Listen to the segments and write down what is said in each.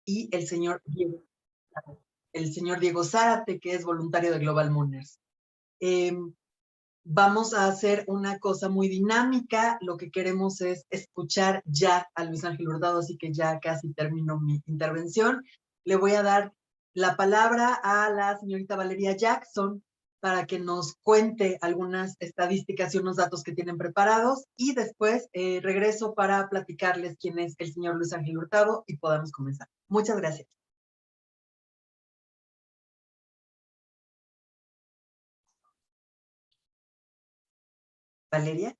y el señor Diego Zárate, que es voluntario de Global Mooners. Vamos a hacer una cosa muy dinámica. Lo que queremos es escuchar ya a Luis Ángel Hurtado, así que ya casi termino mi intervención. Le voy a dar la palabra a la señorita Valeria Jackson para que nos cuente algunas estadísticas y unos datos que tienen preparados, y después regreso para platicarles quién es el señor Luis Ángel Hurtado y podamos comenzar. Muchas gracias. Valeria.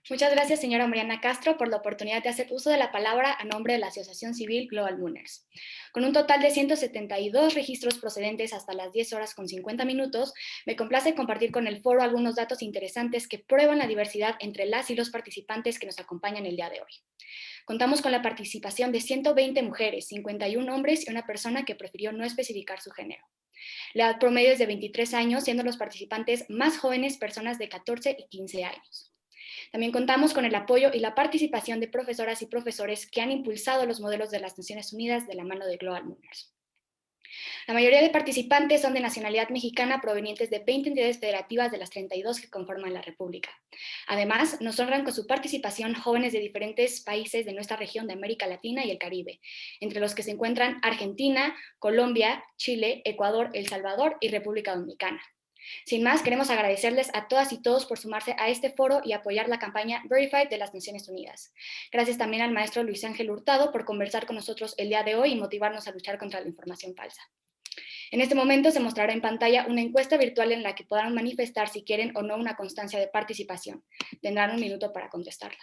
Muchas gracias, señora Mariana Castro, por la oportunidad de hacer uso de la palabra a nombre de la Asociación Civil Global Mooners. Con un total de 172 registros procedentes hasta las 10 horas con 50 minutos, me complace compartir con el foro algunos datos interesantes que prueban la diversidad entre las y los participantes que nos acompañan el día de hoy. Contamos con la participación de 120 mujeres, 51 hombres y una persona que prefirió no especificar su género. La edad promedio es de 23 años, siendo los participantes más jóvenes personas de 14 y 15 años. También contamos con el apoyo y la participación de profesoras y profesores que han impulsado los modelos de las Naciones Unidas de la mano de Global Mooners. La mayoría de participantes son de nacionalidad mexicana, provenientes de 20 entidades federativas de las 32 que conforman la República. Además, nos honran con su participación jóvenes de diferentes países de nuestra región de América Latina y el Caribe, entre los que se encuentran Argentina, Colombia, Chile, Ecuador, El Salvador y República Dominicana. Sin más, queremos agradecerles a todas y todos por sumarse a este foro y apoyar la campaña Verified de las Naciones Unidas. Gracias también al maestro Luis Ángel Hurtado por conversar con nosotros el día de hoy y motivarnos a luchar contra la información falsa. En este momento se mostrará en pantalla una encuesta virtual en la que podrán manifestar si quieren o no una constancia de participación. Tendrán un minuto para contestarla.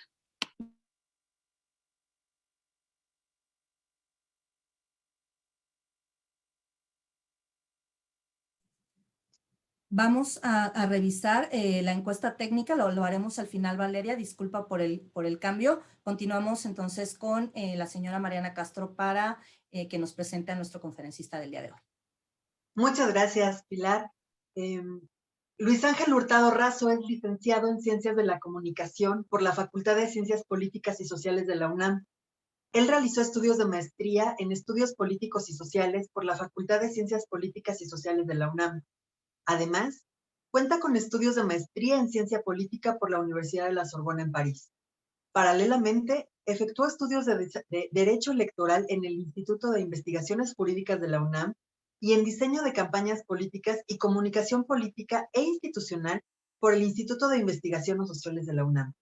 Vamos a revisar la encuesta técnica, lo haremos al final, Valeria, disculpa por el cambio. Continuamos entonces con la señora Mariana Castro para que nos presente a nuestro conferencista del día de hoy. Muchas gracias, Pilar. Luis Ángel Hurtado Razo es licenciado en Ciencias de la Comunicación por la Facultad de Ciencias Políticas y Sociales de la UNAM. Él realizó estudios de maestría en Estudios Políticos y Sociales por la Facultad de Ciencias Políticas y Sociales de la UNAM. Además, cuenta con estudios de maestría en Ciencia Política por la Universidad de la Sorbona en París. Paralelamente, efectuó estudios de Derecho Electoral en el Instituto de Investigaciones Jurídicas de la UNAM y en Diseño de Campañas Políticas y Comunicación Política e Institucional por el Instituto de Investigaciones Sociales de la UNAM.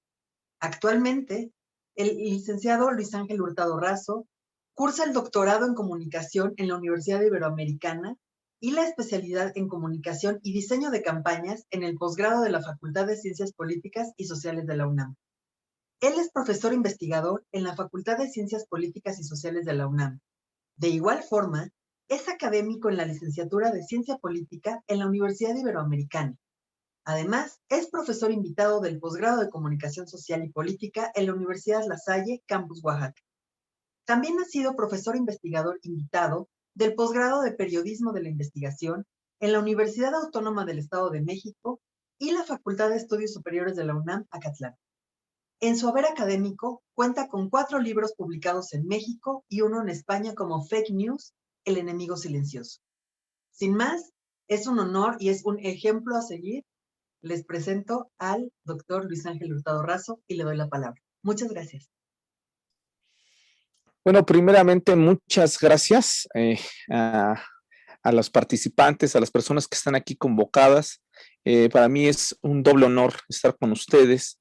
Actualmente, el licenciado Luis Ángel Hurtado Razo cursa el doctorado en Comunicación en la Universidad Iberoamericana y la especialidad en Comunicación y Diseño de Campañas en el posgrado de la Facultad de Ciencias Políticas y Sociales de la UNAM. Él es profesor investigador en la Facultad de Ciencias Políticas y Sociales de la UNAM. De igual forma, es académico en la licenciatura de Ciencia Política en la Universidad Iberoamericana. Además, es profesor invitado del posgrado de Comunicación Social y Política en la Universidad La Salle, Campus Oaxaca. También ha sido profesor investigador invitado del posgrado de Periodismo de la Investigación en la Universidad Autónoma del Estado de México y la Facultad de Estudios Superiores de la UNAM, Acatlán. En su haber académico, cuenta con 4 libros publicados en México y uno en España como Fake News, El enemigo silencioso. Sin más, es un honor y es un ejemplo a seguir. Les presento al doctor Luis Ángel Hurtado Razo y le doy la palabra. Muchas gracias. Bueno, primeramente, muchas gracias a los participantes, a las personas que están aquí convocadas. Para mí es un doble honor estar con ustedes,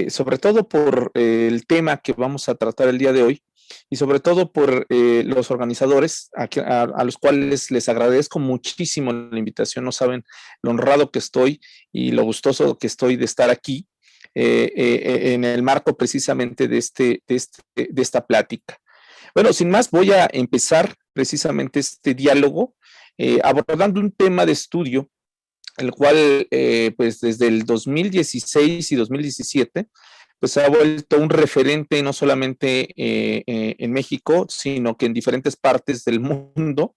sobre todo por el tema que vamos a tratar el día de hoy y sobre todo por los organizadores a los cuales les agradezco muchísimo la invitación. No saben lo honrado que estoy y lo gustoso que estoy de estar aquí en el marco precisamente de esta plática. Bueno, sin más, voy a empezar precisamente este diálogo abordando un tema de estudio, el cual pues desde el 2016 y 2017 pues se ha vuelto un referente no solamente en México, sino que en diferentes partes del mundo,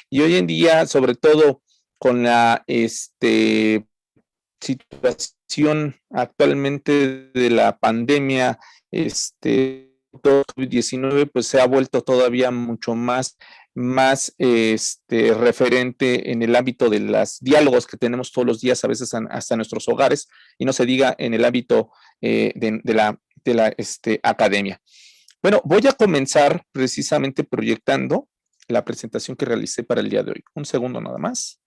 y hoy en día, sobre todo con la situación actualmente de la pandemia, COVID-19, pues se ha vuelto todavía mucho más referente en el ámbito de los diálogos que tenemos todos los días, a veces hasta en nuestros hogares, y no se diga en el ámbito de la academia. Bueno, voy a comenzar precisamente proyectando la presentación que realicé para el día de hoy. Un segundo nada más.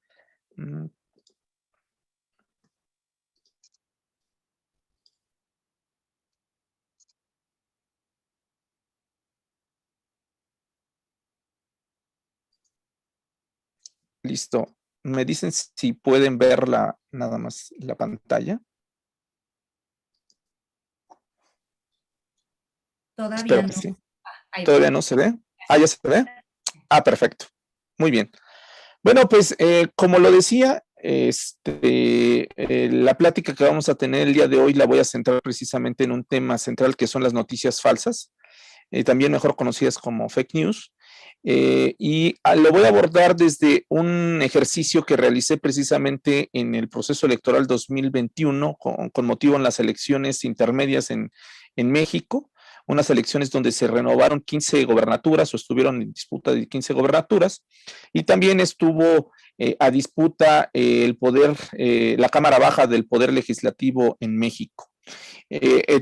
Listo. Me dicen si pueden ver nada más la pantalla. Todavía no. Sí. ¿Todavía no se ve? Ah, ¿ya se ve? Ah, perfecto. Muy bien. Bueno, pues como lo decía, la plática que vamos a tener el día de hoy la voy a centrar precisamente en un tema central que son las noticias falsas, también mejor conocidas como fake news. Y lo voy a abordar desde un ejercicio que realicé precisamente en el proceso electoral 2021 con motivo en las elecciones intermedias en México, unas elecciones donde se renovaron 15 gobernaturas o estuvieron en disputa de 15 gobernaturas, y también estuvo a disputa el poder, la Cámara Baja del Poder Legislativo en México.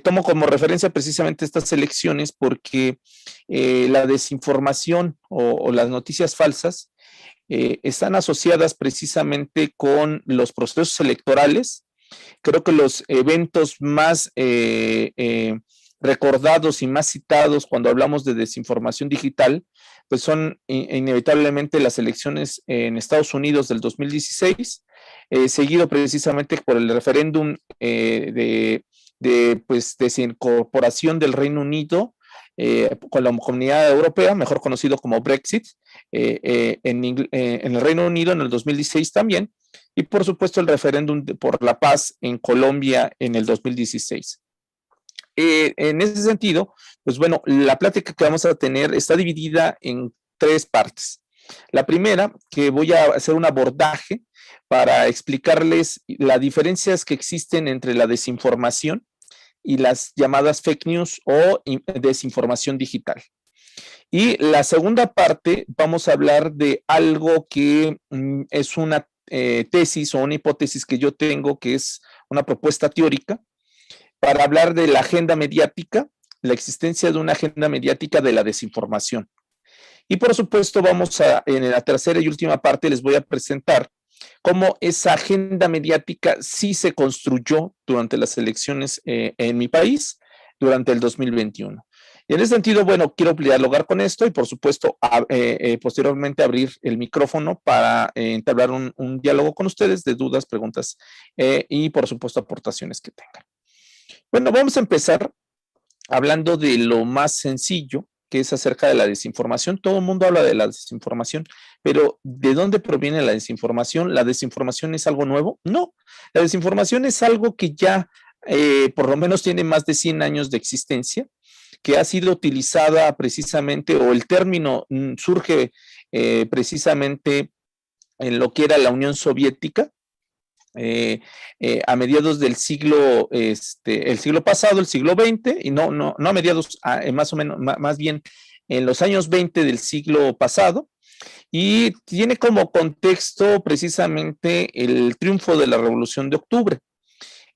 Tomo como referencia precisamente estas elecciones porque la desinformación o las noticias falsas están asociadas precisamente con los procesos electorales. Creo que los eventos más recordados y más citados cuando hablamos de desinformación digital, pues son inevitablemente las elecciones en Estados Unidos del 2016, seguido precisamente por el referéndum de desincorporación del Reino Unido con la Comunidad Europea, mejor conocido como Brexit, en el Reino Unido en el 2016 también, y por supuesto el referéndum por la paz en Colombia en el 2016. En ese sentido, pues bueno, la plática que vamos a tener está dividida en 3 partes. La primera, que voy a hacer un abordaje para explicarles las diferencias que existen entre la desinformación y las llamadas fake news o desinformación digital. Y la segunda parte, vamos a hablar de algo que es una tesis o una hipótesis que yo tengo, que es una propuesta teórica, para hablar de la agenda mediática, la existencia de una agenda mediática de la desinformación. Y por supuesto en la tercera y última parte les voy a presentar cómo esa agenda mediática sí se construyó durante las elecciones en mi país durante el 2021. Y en ese sentido, bueno, quiero dialogar con esto y por supuesto posteriormente abrir el micrófono para entablar un diálogo con ustedes de dudas, preguntas y por supuesto aportaciones que tengan. Bueno, vamos a empezar hablando de lo más sencillo, que es acerca de la desinformación. Todo el mundo habla de la desinformación, pero ¿de dónde proviene la desinformación? ¿La desinformación es algo nuevo? No, la desinformación es algo que ya por lo menos tiene más de 100 años de existencia, que ha sido utilizada precisamente, o el término surge precisamente en lo que era la Unión Soviética, a mediados del siglo, el siglo pasado, el siglo XX, y no a mediados, más o menos, más bien en los años 20 del siglo pasado, y tiene como contexto precisamente el triunfo de la Revolución de Octubre.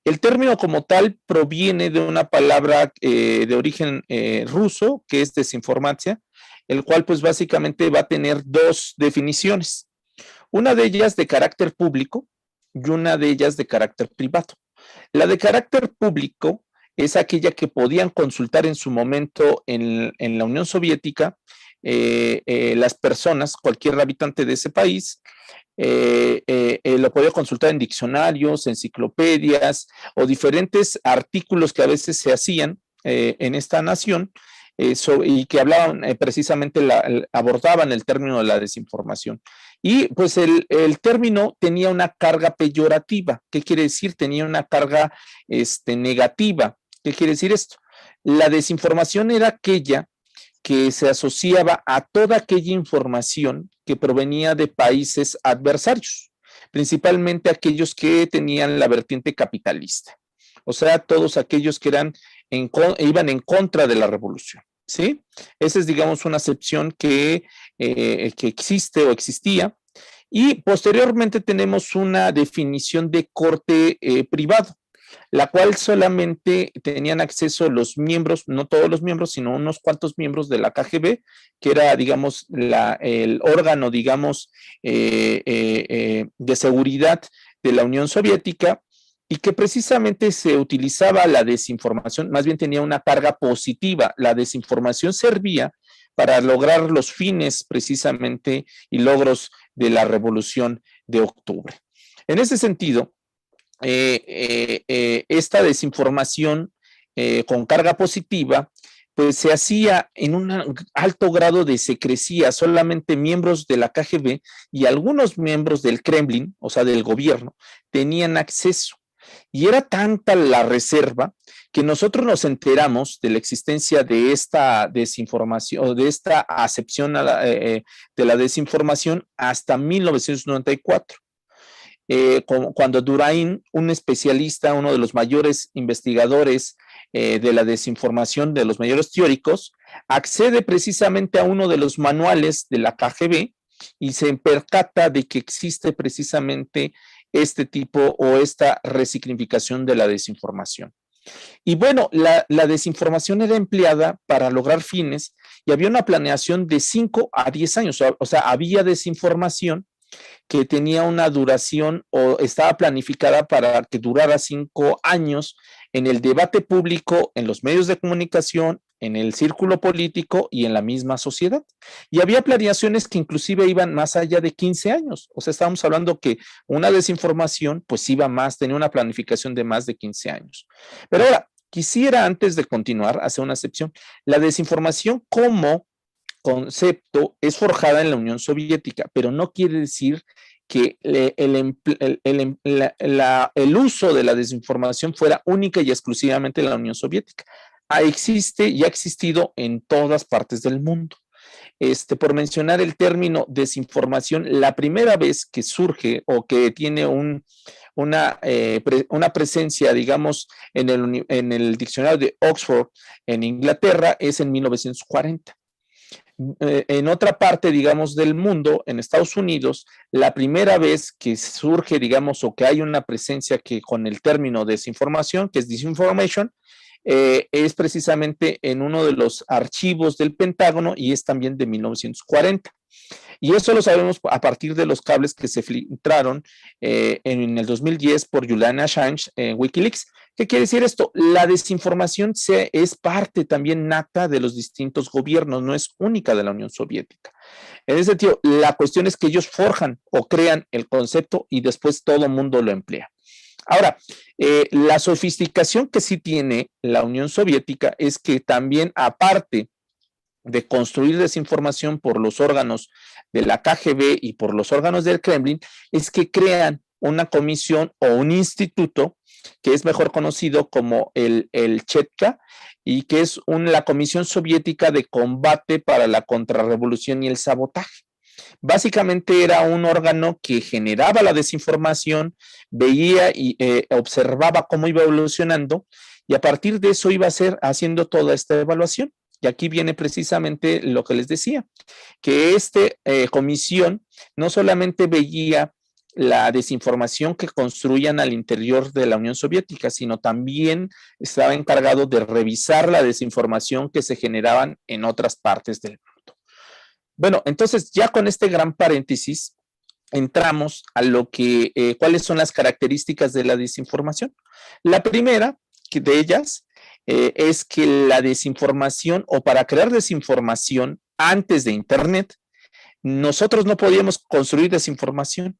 El término como tal proviene de una palabra de origen ruso, que es desinformatia, el cual pues básicamente va a tener 2 definiciones. Una de ellas de carácter público y una de ellas de carácter privado. La de carácter público es aquella que podían consultar en su momento en la Unión Soviética las personas, cualquier habitante de ese país, lo podía consultar en diccionarios, enciclopedias o diferentes artículos que a veces se hacían en esta nación y que hablaban precisamente, abordaban el término de la desinformación. Y pues el término tenía una carga peyorativa. ¿Qué quiere decir? Tenía una carga negativa. ¿Qué quiere decir esto? La desinformación era aquella que se asociaba a toda aquella información que provenía de países adversarios. principalmente aquellos que tenían la vertiente capitalista, o sea, todos aquellos que iban en contra de la revolución, ¿sí? Esa es, digamos, una acepción que existe o existía. Y posteriormente tenemos una definición de corte privado, la cual solamente tenían acceso los miembros, no todos los miembros, sino unos cuantos miembros de la KGB, que era, digamos, el órgano, digamos, de seguridad de la Unión Soviética, y que precisamente se utilizaba la desinformación, más bien tenía una carga positiva. La desinformación servía para lograr los fines precisamente y logros de la Revolución de Octubre. En ese sentido, esta desinformación con carga positiva, pues se hacía en un alto grado de secrecía. Solamente miembros de la KGB y algunos miembros del Kremlin, o sea, del gobierno, tenían acceso. Y era tanta la reserva que nosotros nos enteramos de la existencia de esta desinformación, o de esta acepción de la desinformación hasta 1994. Cuando Durain, un especialista, uno de los mayores investigadores de la desinformación, de los mayores teóricos, accede precisamente a uno de los manuales de la KGB y se percata de que existe precisamente este tipo o esta resignificación de la desinformación. Y bueno, la desinformación era empleada para lograr fines y había una planeación de 5 a 10 años, o sea, había desinformación que tenía una duración o estaba planificada para que durara 5 años en el debate público, en los medios de comunicación, en el círculo político y en la misma sociedad. Y había planeaciones que inclusive iban más allá de 15 años. O sea, estábamos hablando que una desinformación pues iba más, tenía una planificación de más de 15 años. Pero ahora, quisiera antes de continuar hacer una excepción. La desinformación como concepto es forjada en la Unión Soviética, pero no quiere decir que el uso de la desinformación fuera única y exclusivamente en la Unión Soviética. Existe y ha existido en todas partes del mundo. Por mencionar el término desinformación, la primera vez que surge o que tiene una presencia, digamos, en el diccionario de Oxford en Inglaterra es en 1940. En otra parte, digamos, del mundo, en Estados Unidos, la primera vez que surge, digamos, o que hay una presencia que con el término desinformación, que es disinformation, es precisamente en uno de los archivos del Pentágono y es también de 1940. Y eso lo sabemos a partir de los cables que se filtraron en el 2010 por Julian Assange en Wikileaks. ¿Qué quiere decir esto? La desinformación es parte también nata de los distintos gobiernos, no es única de la Unión Soviética. En ese sentido, la cuestión es que ellos forjan o crean el concepto y después todo el mundo lo emplea. Ahora, la sofisticación que sí tiene la Unión Soviética es que también, aparte de construir desinformación por los órganos de la KGB y por los órganos del Kremlin, es que crean una comisión o un instituto que es mejor conocido como el Chetka y que es la Comisión Soviética de Combate para la Contrarrevolución y el Sabotaje. Básicamente era un órgano que generaba la desinformación, veía y observaba cómo iba evolucionando y a partir de eso iba a ser haciendo toda esta evaluación. Y aquí viene precisamente lo que les decía, que esta comisión no solamente veía la desinformación que construían al interior de la Unión Soviética, sino también estaba encargado de revisar la desinformación que se generaban en otras partes del mundo. Bueno, entonces ya con este gran paréntesis, entramos a lo que, cuáles son las características de la desinformación. La primera de ellas es que la desinformación o para crear desinformación antes de Internet, nosotros no podíamos construir desinformación.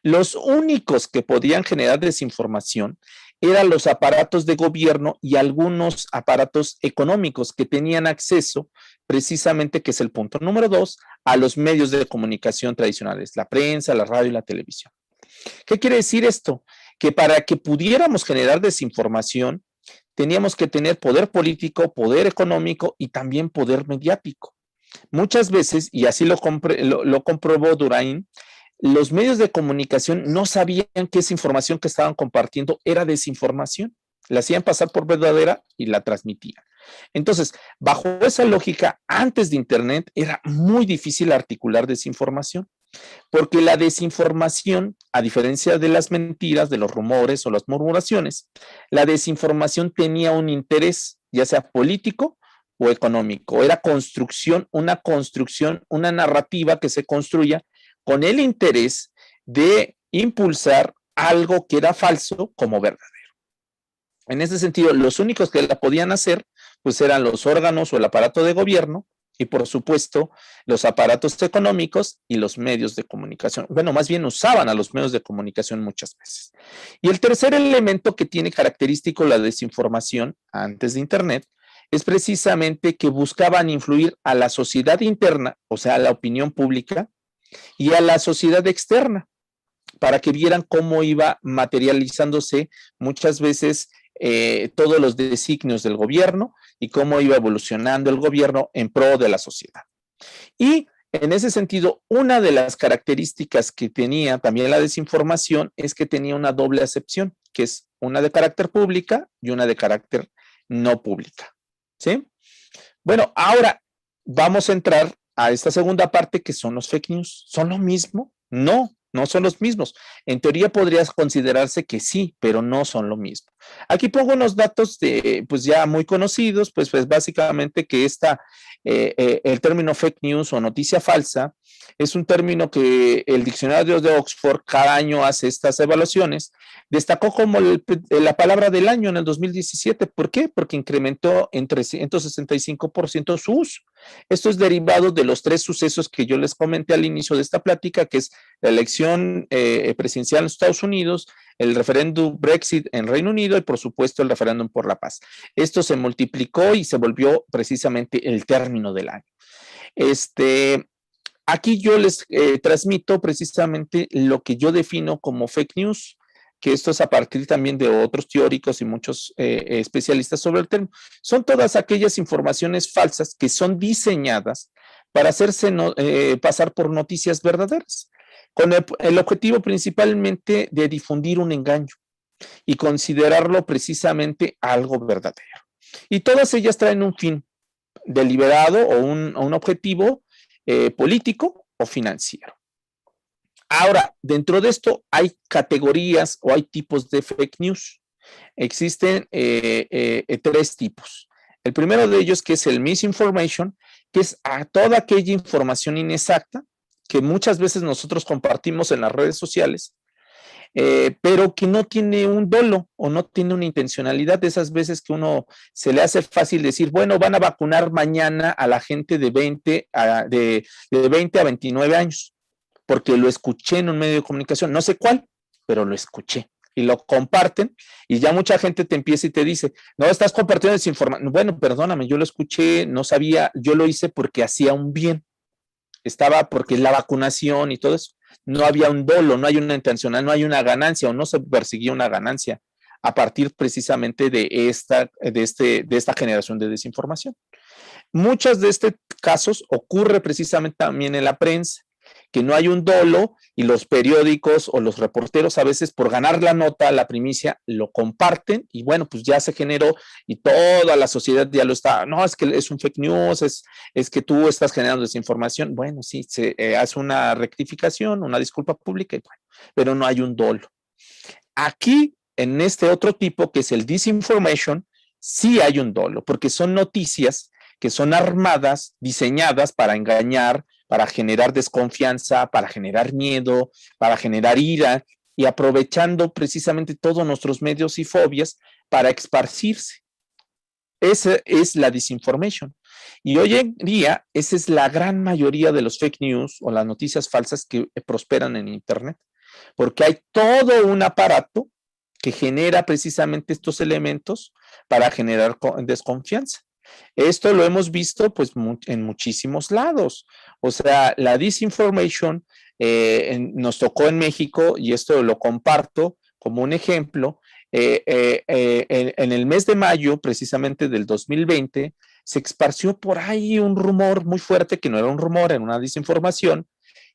Los únicos que podían generar desinformación eran los aparatos de gobierno y algunos aparatos económicos que tenían acceso precisamente, que es el punto número 2, a los medios de comunicación tradicionales, la prensa, la radio y la televisión. ¿Qué quiere decir esto? Que para que pudiéramos generar desinformación, teníamos que tener poder político, poder económico y también poder mediático. Muchas veces, y así lo comprobó Durain, los medios de comunicación no sabían que esa información que estaban compartiendo era desinformación. La hacían pasar por verdadera y la transmitían. Entonces, bajo esa lógica, antes de Internet era muy difícil articular desinformación, porque la desinformación, a diferencia de las mentiras, de los rumores o las murmuraciones, la desinformación tenía un interés, ya sea político o económico. Era una narrativa que se construya con el interés de impulsar algo que era falso como verdadero. En ese sentido, los únicos que la podían hacer, pues eran los órganos o el aparato de gobierno y, por supuesto, los aparatos económicos y los medios de comunicación. Bueno, más bien usaban a los medios de comunicación muchas veces. Y el tercer elemento que tiene característico la desinformación antes de Internet es precisamente que buscaban influir a la sociedad interna, o sea, a la opinión pública, y a la sociedad externa, para que vieran cómo iba materializándose muchas veces todos los designios del gobierno y cómo iba evolucionando el gobierno en pro de la sociedad. Y en ese sentido, una de las características que tenía también la desinformación es que tenía una doble acepción, que es una de carácter pública y una de carácter no pública. ¿Sí? Bueno, ahora vamos a entrar a esta segunda parte, que son los fake news. ¿Son lo mismo? No, no son los mismos. En teoría podría considerarse que sí, pero no son lo mismo. Aquí pongo unos datos pues ya muy conocidos, pues básicamente que el término fake news o noticia falsa es un término que el diccionario de Oxford cada año hace estas evaluaciones. Destacó como la palabra del año en el 2017. ¿Por qué? Porque incrementó en 365% su uso. Esto es derivado de los 3 sucesos que yo les comenté al inicio de esta plática, que es la elección presidencial en Estados Unidos, el referéndum Brexit en Reino Unido y, por supuesto, el referéndum por la paz. Esto se multiplicó y se volvió precisamente el término del año. Aquí yo les transmito precisamente lo que yo defino como fake news, que esto es a partir también de otros teóricos y muchos especialistas sobre el término. Son todas aquellas informaciones falsas que son diseñadas para hacerse pasar por noticias verdaderas, con el objetivo principalmente de difundir un engaño y considerarlo precisamente algo verdadero. Y todas ellas traen un fin deliberado o un objetivo político o financiero. Ahora, dentro de esto hay categorías o hay tipos de fake news. Existen 3 tipos. El primero de ellos, que es el misinformation, que es a toda aquella información inexacta que muchas veces nosotros compartimos en las redes sociales, pero que no tiene un dolo o no tiene una intencionalidad. De esas veces que uno se le hace fácil decir, bueno, van a vacunar mañana a la gente de 20 a 29 años, porque lo escuché en un medio de comunicación, no sé cuál, pero lo escuché. Y lo comparten y ya mucha gente te empieza y te dice, no, estás compartiendo desinformación. Bueno, perdóname, yo lo escuché, no sabía, yo lo hice porque hacía un bien. Estaba porque la vacunación y todo eso. No había un dolo, no hay una intencional, no hay una ganancia o no se persiguió una ganancia a partir precisamente de esta generación de desinformación. Muchos de estos casos ocurre precisamente también en la prensa, que no hay un dolo y los periódicos o los reporteros a veces por ganar la nota, la primicia, lo comparten y bueno, pues ya se generó y toda la sociedad ya lo está, no, es que es un fake news, es que tú estás generando desinformación. Bueno, sí, se hace una rectificación, una disculpa pública, y bueno, pero no hay un dolo. Aquí, en este otro tipo, que es el disinformation, sí hay un dolo, porque son noticias que son armadas, diseñadas para engañar, para generar desconfianza, para generar miedo, para generar ira y aprovechando precisamente todos nuestros medios y fobias para esparcirse. Esa es la disinformation. Y hoy en día, esa es la gran mayoría de los fake news o las noticias falsas que prosperan en Internet, porque hay todo un aparato que genera precisamente estos elementos para generar desconfianza. Esto lo hemos visto pues en muchísimos lados. O sea, la disinformation nos tocó en México y esto lo comparto como un ejemplo. En el mes de mayo, precisamente del 2020, se esparció por ahí un rumor muy fuerte, que no era un rumor, era una desinformación,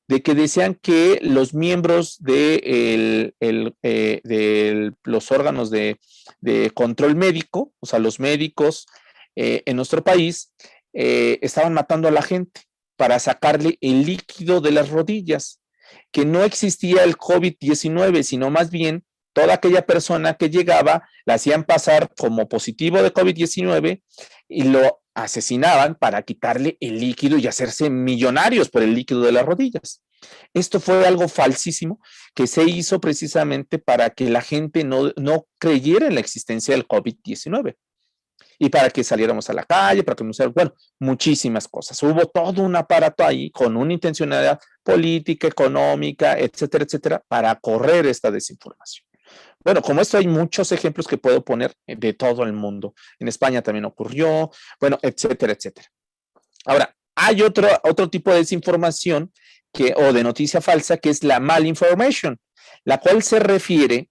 de que decían que los miembros de los órganos de control médico, o sea, los médicos en nuestro país, estaban matando a la gente para sacarle el líquido de las rodillas, que no existía el COVID-19, sino más bien toda aquella persona que llegaba la hacían pasar como positivo de COVID-19 y lo asesinaban para quitarle el líquido y hacerse millonarios por el líquido de las rodillas. Esto fue algo falsísimo que se hizo precisamente para que la gente no creyera en la existencia del COVID-19 y para que saliéramos a la calle, para que no se, bueno, muchísimas cosas. Hubo todo un aparato ahí con una intencionalidad política, económica, etcétera, etcétera, para correr esta desinformación. Bueno, como esto hay muchos ejemplos que puedo poner de todo el mundo. En España también ocurrió, bueno, etcétera, etcétera. Ahora, hay otro tipo de desinformación o de noticia falsa, que es la malinformation, la cual se refiere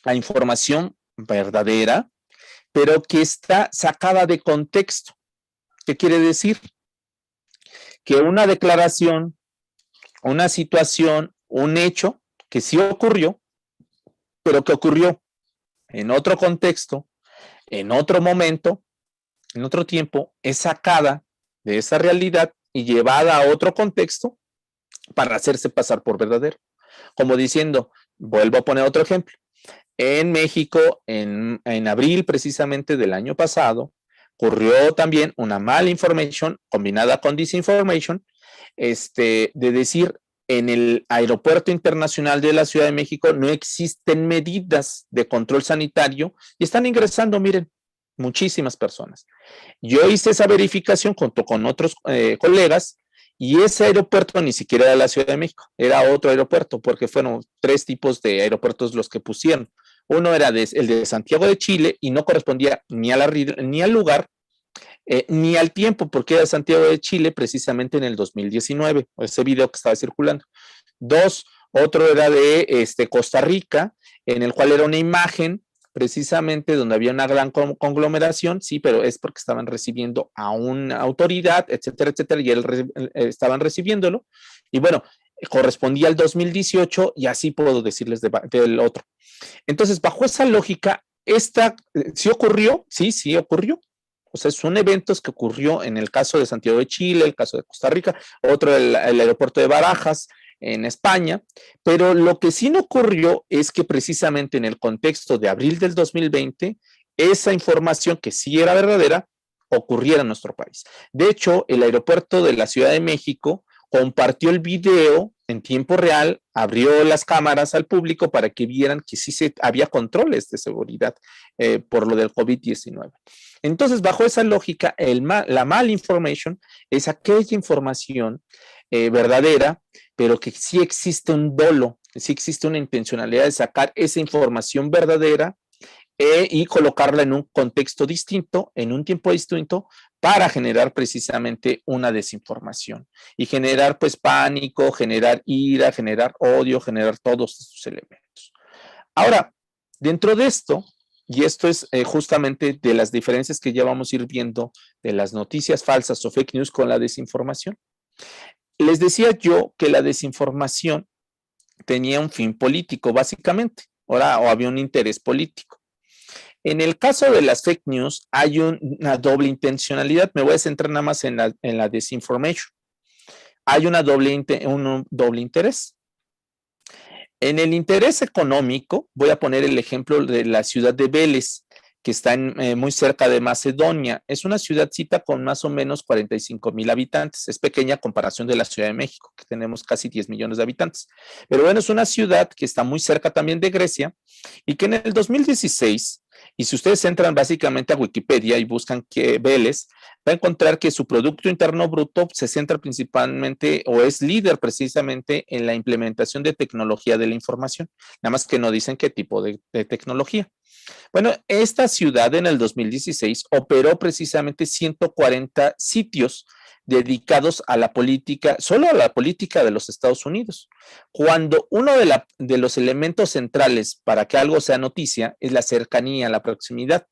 a información verdadera, pero que está sacada de contexto. ¿Qué quiere decir? Que una declaración, una situación, un hecho que sí ocurrió, pero que ocurrió en otro contexto, en otro momento, en otro tiempo, es sacada de esa realidad y llevada a otro contexto para hacerse pasar por verdadero. Como diciendo, vuelvo a poner otro ejemplo. En México, en abril precisamente del año pasado, ocurrió también una malinformation combinada con disinformation, de decir, en el Aeropuerto Internacional de la Ciudad de México no existen medidas de control sanitario y están ingresando, miren, muchísimas personas. Yo hice esa verificación junto con otros colegas y ese aeropuerto ni siquiera era la Ciudad de México, era otro aeropuerto porque fueron 3 tipos de aeropuertos los que pusieron. Uno era el de Santiago de Chile y no correspondía ni al lugar, ni al tiempo, porque era Santiago de Chile precisamente en el 2019, ese video que estaba circulando. 2, otro era de Costa Rica, en el cual era una imagen precisamente donde había una gran conglomeración, sí, pero es porque estaban recibiendo a una autoridad, etcétera, etcétera, y estaban recibiéndolo, y bueno, correspondía al 2018, y así puedo decirles del otro. Entonces, bajo esa lógica, ¿sí ocurrió? Sí ocurrió. O sea, son eventos que ocurrió en el caso de Santiago de Chile, el caso de Costa Rica, otro el aeropuerto de Barajas en España, pero lo que sí no ocurrió es que precisamente en el contexto de abril del 2020, esa información que sí era verdadera ocurriera en nuestro país. De hecho, el aeropuerto de la Ciudad de México compartió el video en tiempo real, abrió las cámaras al público para que vieran que sí había controles de seguridad por lo del COVID-19. Entonces, bajo esa lógica, la malinformation es aquella información verdadera, pero que sí existe un dolo, sí existe una intencionalidad de sacar esa información verdadera y colocarla en un contexto distinto, en un tiempo distinto, para generar precisamente una desinformación y generar pues pánico, generar ira, generar odio, generar todos estos elementos. Ahora, dentro de esto, y esto es justamente de las diferencias que ya vamos a ir viendo de las noticias falsas o fake news con la desinformación, les decía yo que la desinformación tenía un fin político, básicamente, o había un interés político. En el caso de las fake news hay una doble intencionalidad. Me voy a centrar nada más en la desinformation. Hay un doble interés. En el interés económico, voy a poner el ejemplo de la ciudad de Vélez, que está muy cerca de Macedonia. Es una ciudadcita con más o menos 45,000 habitantes. Es pequeña a comparación de la Ciudad de México, que tenemos casi 10 millones de habitantes. Pero bueno, es una ciudad que está muy cerca también de Grecia y que en el 2016, y si ustedes entran básicamente a Wikipedia y buscan Vélez, va a encontrar que su Producto Interno Bruto se centra principalmente o es líder precisamente en la implementación de tecnología de la información, nada más que no dicen qué tipo de tecnología. Bueno, esta ciudad en el 2016 operó precisamente 140 sitios dedicados a la política, solo a la política de los Estados Unidos, cuando uno de los elementos centrales para que algo sea noticia es la cercanía, la proximidad.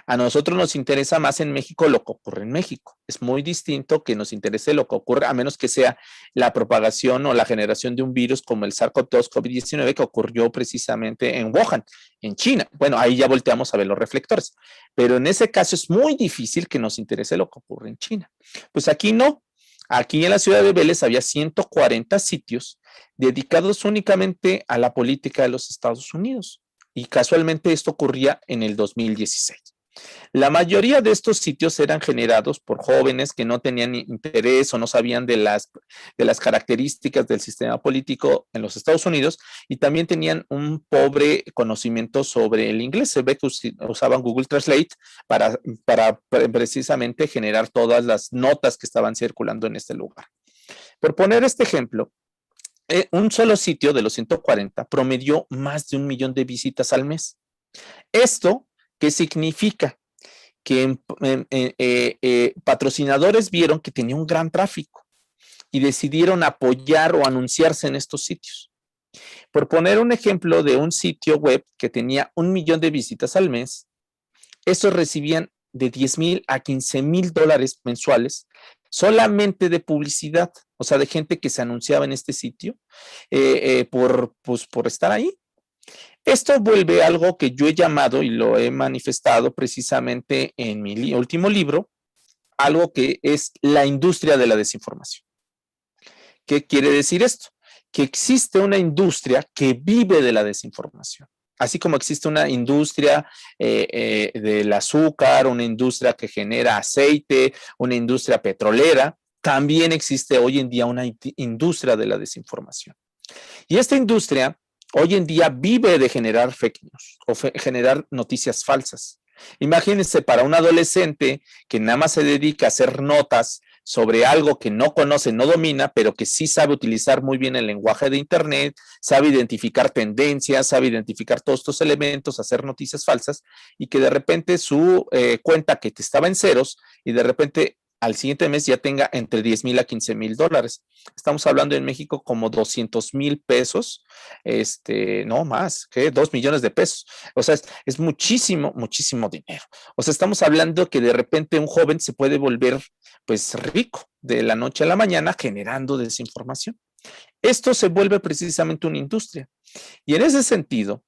A nosotros nos interesa más en México lo que ocurre en México. Es muy distinto que nos interese lo que ocurre, a menos que sea la propagación o la generación de un virus como el SARS-CoV-2 COVID-19 que ocurrió precisamente en Wuhan, en China. Bueno, ahí ya volteamos a ver los reflectores. Pero en ese caso es muy difícil que nos interese lo que ocurre en China. Pues aquí no. Aquí en la ciudad de Vélez había 140 sitios dedicados únicamente a la política de los Estados Unidos. Y casualmente esto ocurría en el 2016. La mayoría de estos sitios eran generados por jóvenes que no tenían interés o no sabían de las características del sistema político en los Estados Unidos y también tenían un pobre conocimiento sobre el inglés. Se ve que usaban Google Translate para precisamente generar todas las notas que estaban circulando en este lugar. Por poner este ejemplo, un solo sitio de los 140 promedió más de 1 millón de visitas al mes. ¿Esto qué significa? Que patrocinadores vieron que tenía un gran tráfico y decidieron apoyar o anunciarse en estos sitios. Por poner un ejemplo de un sitio web que tenía 1 millón de visitas al mes, estos recibían de 10,000 a 15,000 dólares mensuales solamente de publicidad, o sea, de gente que se anunciaba en este sitio por estar ahí. Esto vuelve algo que yo he llamado y lo he manifestado precisamente en mi último libro, algo que es la industria de la desinformación. ¿Qué quiere decir esto? Que existe una industria que vive de la desinformación. Así como existe una industria del azúcar, una industria que genera aceite, una industria petrolera, también existe hoy en día una industria de la desinformación. Y esta industria hoy en día vive de generar fake news o generar noticias falsas. Imagínense para un adolescente que nada más se dedica a hacer notas sobre algo que no conoce, no domina, pero que sí sabe utilizar muy bien el lenguaje de Internet, sabe identificar tendencias, sabe identificar todos estos elementos, hacer noticias falsas, y que de repente su cuenta que estaba en ceros y de repente al siguiente mes ya tenga entre 10,000 a 15,000 dólares. Estamos hablando en México como 200,000 pesos, no más, que 2 millones de pesos. O sea, es muchísimo, muchísimo dinero. O sea, estamos hablando que de repente un joven se puede volver pues rico de la noche a la mañana generando desinformación. Esto se vuelve precisamente una industria. Y en ese sentido,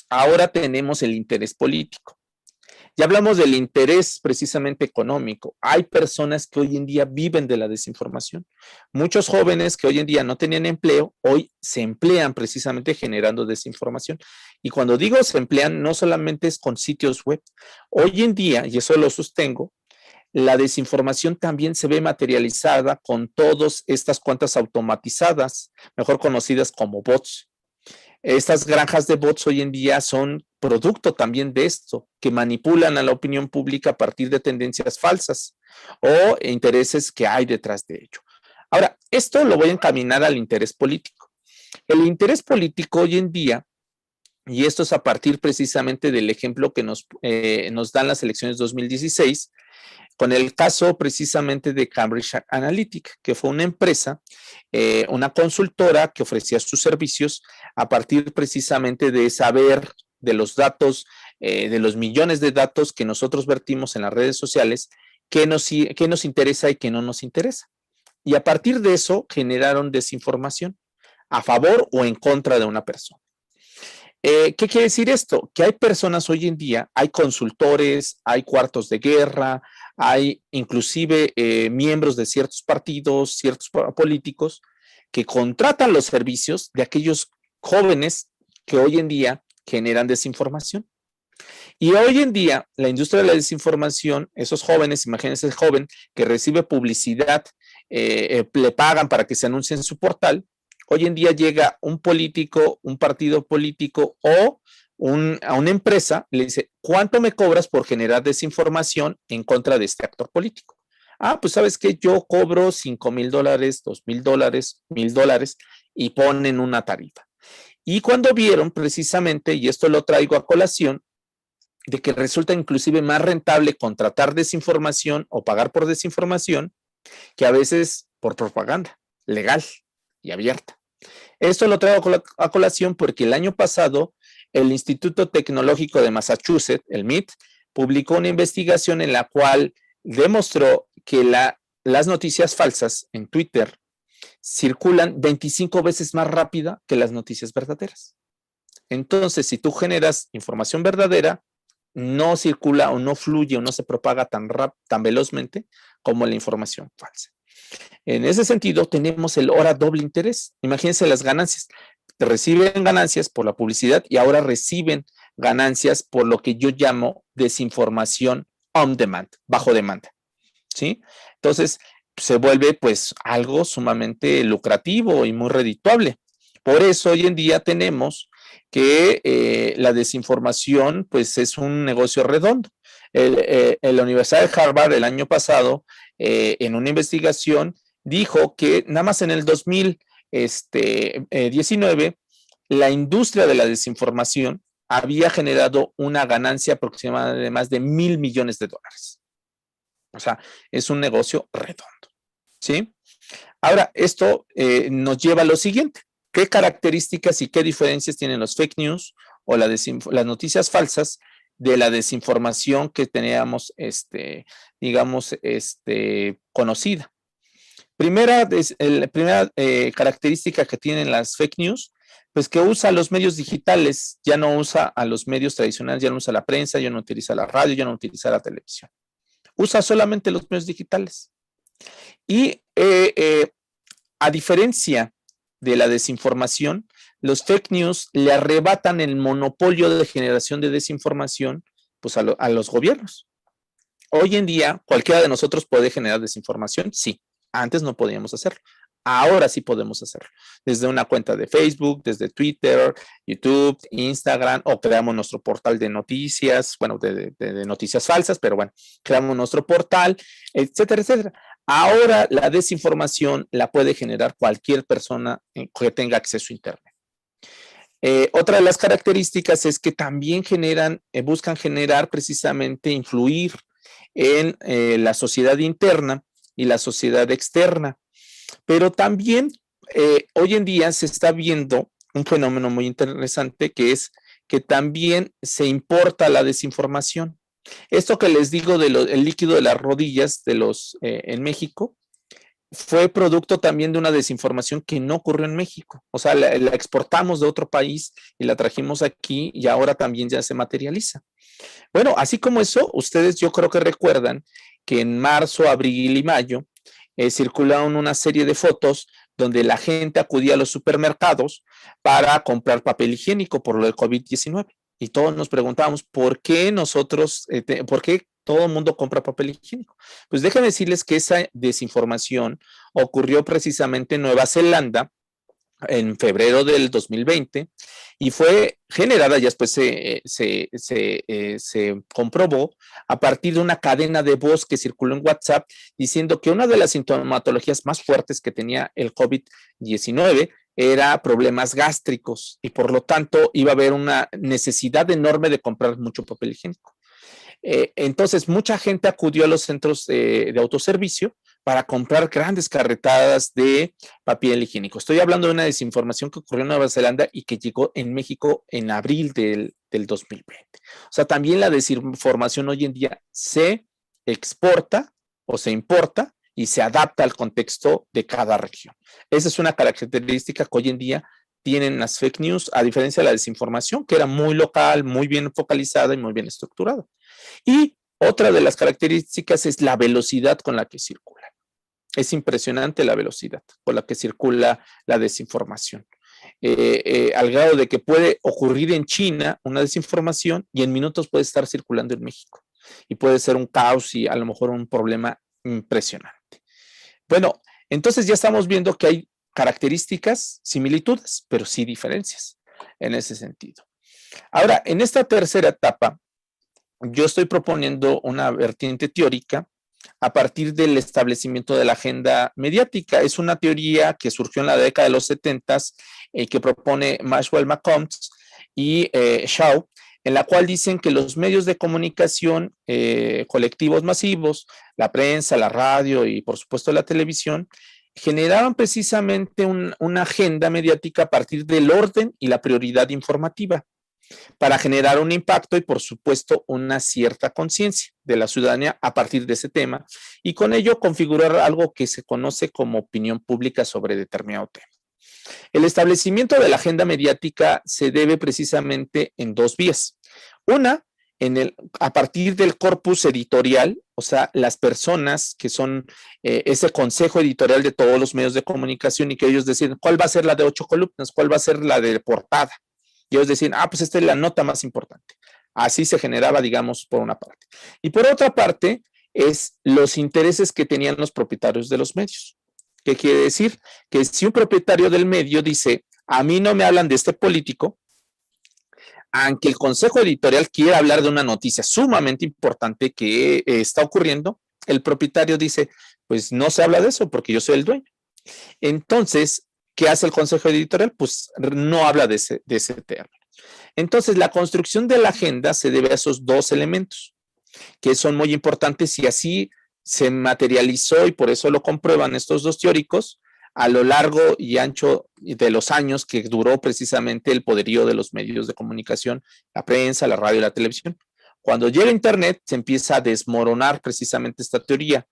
ahora tenemos el interés político. Ya hablamos del interés precisamente económico. Hay personas que hoy en día viven de la desinformación. Muchos jóvenes que hoy en día no tenían empleo, hoy se emplean precisamente generando desinformación. Y cuando digo se emplean, no solamente es con sitios web. Hoy en día, y eso lo sostengo, la desinformación también se ve materializada con todas estas cuentas automatizadas, mejor conocidas como bots. Estas granjas de bots hoy en día son producto también de esto, que manipulan a la opinión pública a partir de tendencias falsas o intereses que hay detrás de ello. Ahora, esto lo voy a encaminar al interés político. El interés político hoy en día, y esto es a partir precisamente del ejemplo que nos dan las elecciones 2016, con el caso precisamente de Cambridge Analytica, que fue una empresa, una consultora que ofrecía sus servicios a partir precisamente de saber de los datos, de los millones de datos que nosotros vertimos en las redes sociales, qué nos interesa y qué no nos interesa. Y a partir de eso generaron desinformación a favor o en contra de una persona. ¿Qué quiere decir esto? Que hay personas hoy en día, hay consultores, hay cuartos de guerra, hay inclusive miembros de ciertos partidos, ciertos políticos que contratan los servicios de aquellos jóvenes que hoy en día generan desinformación. Y hoy en día, la industria de la desinformación, esos jóvenes, imagínense el joven que recibe publicidad, le pagan para que se anuncie en su portal. Hoy en día llega un político, un partido político o a una empresa, le dice, ¿cuánto me cobras por generar desinformación en contra de este actor político? Ah, pues sabes que yo cobro 5,000 dólares, 2,000 dólares, 1,000 dólares y ponen una tarifa. Y cuando vieron precisamente, y esto lo traigo a colación, de que resulta inclusive más rentable contratar desinformación o pagar por desinformación que a veces por propaganda legal y abierta. Esto lo traigo a colación porque el año pasado el Instituto Tecnológico de Massachusetts, el MIT, publicó una investigación en la cual demostró que las noticias falsas en Twitter circulan 25 veces más rápida que las noticias verdaderas. Entonces, si tú generas información verdadera, no circula o no fluye o no se propaga tan velozmente como la información falsa. En ese sentido, tenemos el ahora doble interés. Imagínense las ganancias. Reciben ganancias por la publicidad y ahora reciben ganancias por lo que yo llamo desinformación on demand, bajo demanda. ¿Sí? Entonces, se vuelve pues algo sumamente lucrativo y muy redituable. Por eso hoy en día tenemos que la desinformación pues es un negocio redondo. La Universidad de Harvard el año pasado, en una investigación, dijo que nada más en el 2019, la industria de la desinformación había generado una ganancia aproximada de más de $1,000 millones. O sea, es un negocio redondo, ¿sí? Ahora, esto nos lleva a lo siguiente. ¿Qué características y qué diferencias tienen los fake news o las noticias falsas de la desinformación que teníamos, conocida? La primera característica que tienen las fake news, pues que usa los medios digitales, ya no usa a los medios tradicionales, ya no usa la prensa, ya no utiliza la radio, ya no utiliza la televisión. Usa solamente los medios digitales. Y a diferencia de la desinformación, los fake news le arrebatan el monopolio de generación de desinformación pues a los gobiernos. Hoy en día, cualquiera de nosotros puede generar desinformación, sí. Antes no podíamos hacerlo. Ahora sí podemos hacerlo. Desde una cuenta de Facebook, desde Twitter, YouTube, Instagram, o creamos nuestro portal de noticias, bueno, de noticias falsas, pero bueno, creamos nuestro portal, etcétera, etcétera. Ahora la desinformación la puede generar cualquier persona que tenga acceso a Internet. Otra de las características es que también buscan generar precisamente, influir en la sociedad interna y la sociedad externa. Pero también hoy en día se está viendo un fenómeno muy interesante que es que también se importa la desinformación. Esto que les digo del líquido de las rodillas en México fue producto también de una desinformación que no ocurrió en México. O sea, la exportamos de otro país y la trajimos aquí y ahora también ya se materializa. Bueno, así como eso, ustedes yo creo que recuerdan que en marzo, abril y mayo circularon una serie de fotos donde la gente acudía a los supermercados para comprar papel higiénico por lo del COVID-19. Y todos nos preguntábamos, ¿por qué por qué todo el mundo compra papel higiénico? Pues déjenme decirles que esa desinformación ocurrió precisamente en Nueva Zelanda en febrero del 2020 y fue generada, ya después se comprobó a partir de una cadena de voz que circuló en WhatsApp diciendo que una de las sintomatologías más fuertes que tenía el COVID-19 era problemas gástricos y por lo tanto iba a haber una necesidad enorme de comprar mucho papel higiénico. Entonces, mucha gente acudió a los centros de autoservicio para comprar grandes carretadas de papel higiénico. Estoy hablando de una desinformación que ocurrió en Nueva Zelanda y que llegó en México en abril del 2020. O sea, también la desinformación hoy en día se exporta o se importa y se adapta al contexto de cada región. Esa es una característica que hoy en día tienen las fake news, a diferencia de la desinformación, que era muy local, muy bien focalizada y muy bien estructurada. Y otra de las características es la velocidad con la que circula. Es impresionante la velocidad con la que circula la desinformación. Al grado de que puede ocurrir en China una desinformación y en minutos puede estar circulando en México. Y puede ser un caos y a lo mejor un problema impresionante. Bueno, entonces ya estamos viendo que hay características, similitudes, pero sí diferencias en ese sentido. Ahora, en esta tercera etapa, yo estoy proponiendo una vertiente teórica a partir del establecimiento de la agenda mediática. Es una teoría que surgió en la década de los 70s que propone Maxwell McCombs y Shaw, en la cual dicen que los medios de comunicación colectivos masivos, la prensa, la radio y por supuesto la televisión, generaban precisamente una agenda mediática a partir del orden y la prioridad informativa. para generar un impacto y, por supuesto, una cierta conciencia de la ciudadanía a partir de ese tema y con ello configurar algo que se conoce como opinión pública sobre determinado tema. El establecimiento de la agenda mediática se debe precisamente en dos vías. Una, a partir del corpus editorial, o sea, las personas que son ese consejo editorial de todos los medios de comunicación y que ellos deciden cuál va a ser la de 8 columnas, cuál va a ser la de portada. Y ellos decían, pues esta es la nota más importante. Así se generaba, digamos, por una parte. Y por otra parte, es los intereses que tenían los propietarios de los medios. ¿Qué quiere decir? Que si un propietario del medio dice, a mí no me hablan de este político, aunque el consejo editorial quiera hablar de una noticia sumamente importante que está ocurriendo, el propietario dice, pues no se habla de eso porque yo soy el dueño. Entonces, ¿qué hace el consejo editorial? Pues no habla de ese tema. Entonces, la construcción de la agenda se debe a esos dos elementos, que son muy importantes y así se materializó y por eso lo comprueban estos dos teóricos a lo largo y ancho de los años que duró precisamente el poderío de los medios de comunicación, la prensa, la radio y la televisión. Cuando llega Internet se empieza a desmoronar precisamente esta teoría,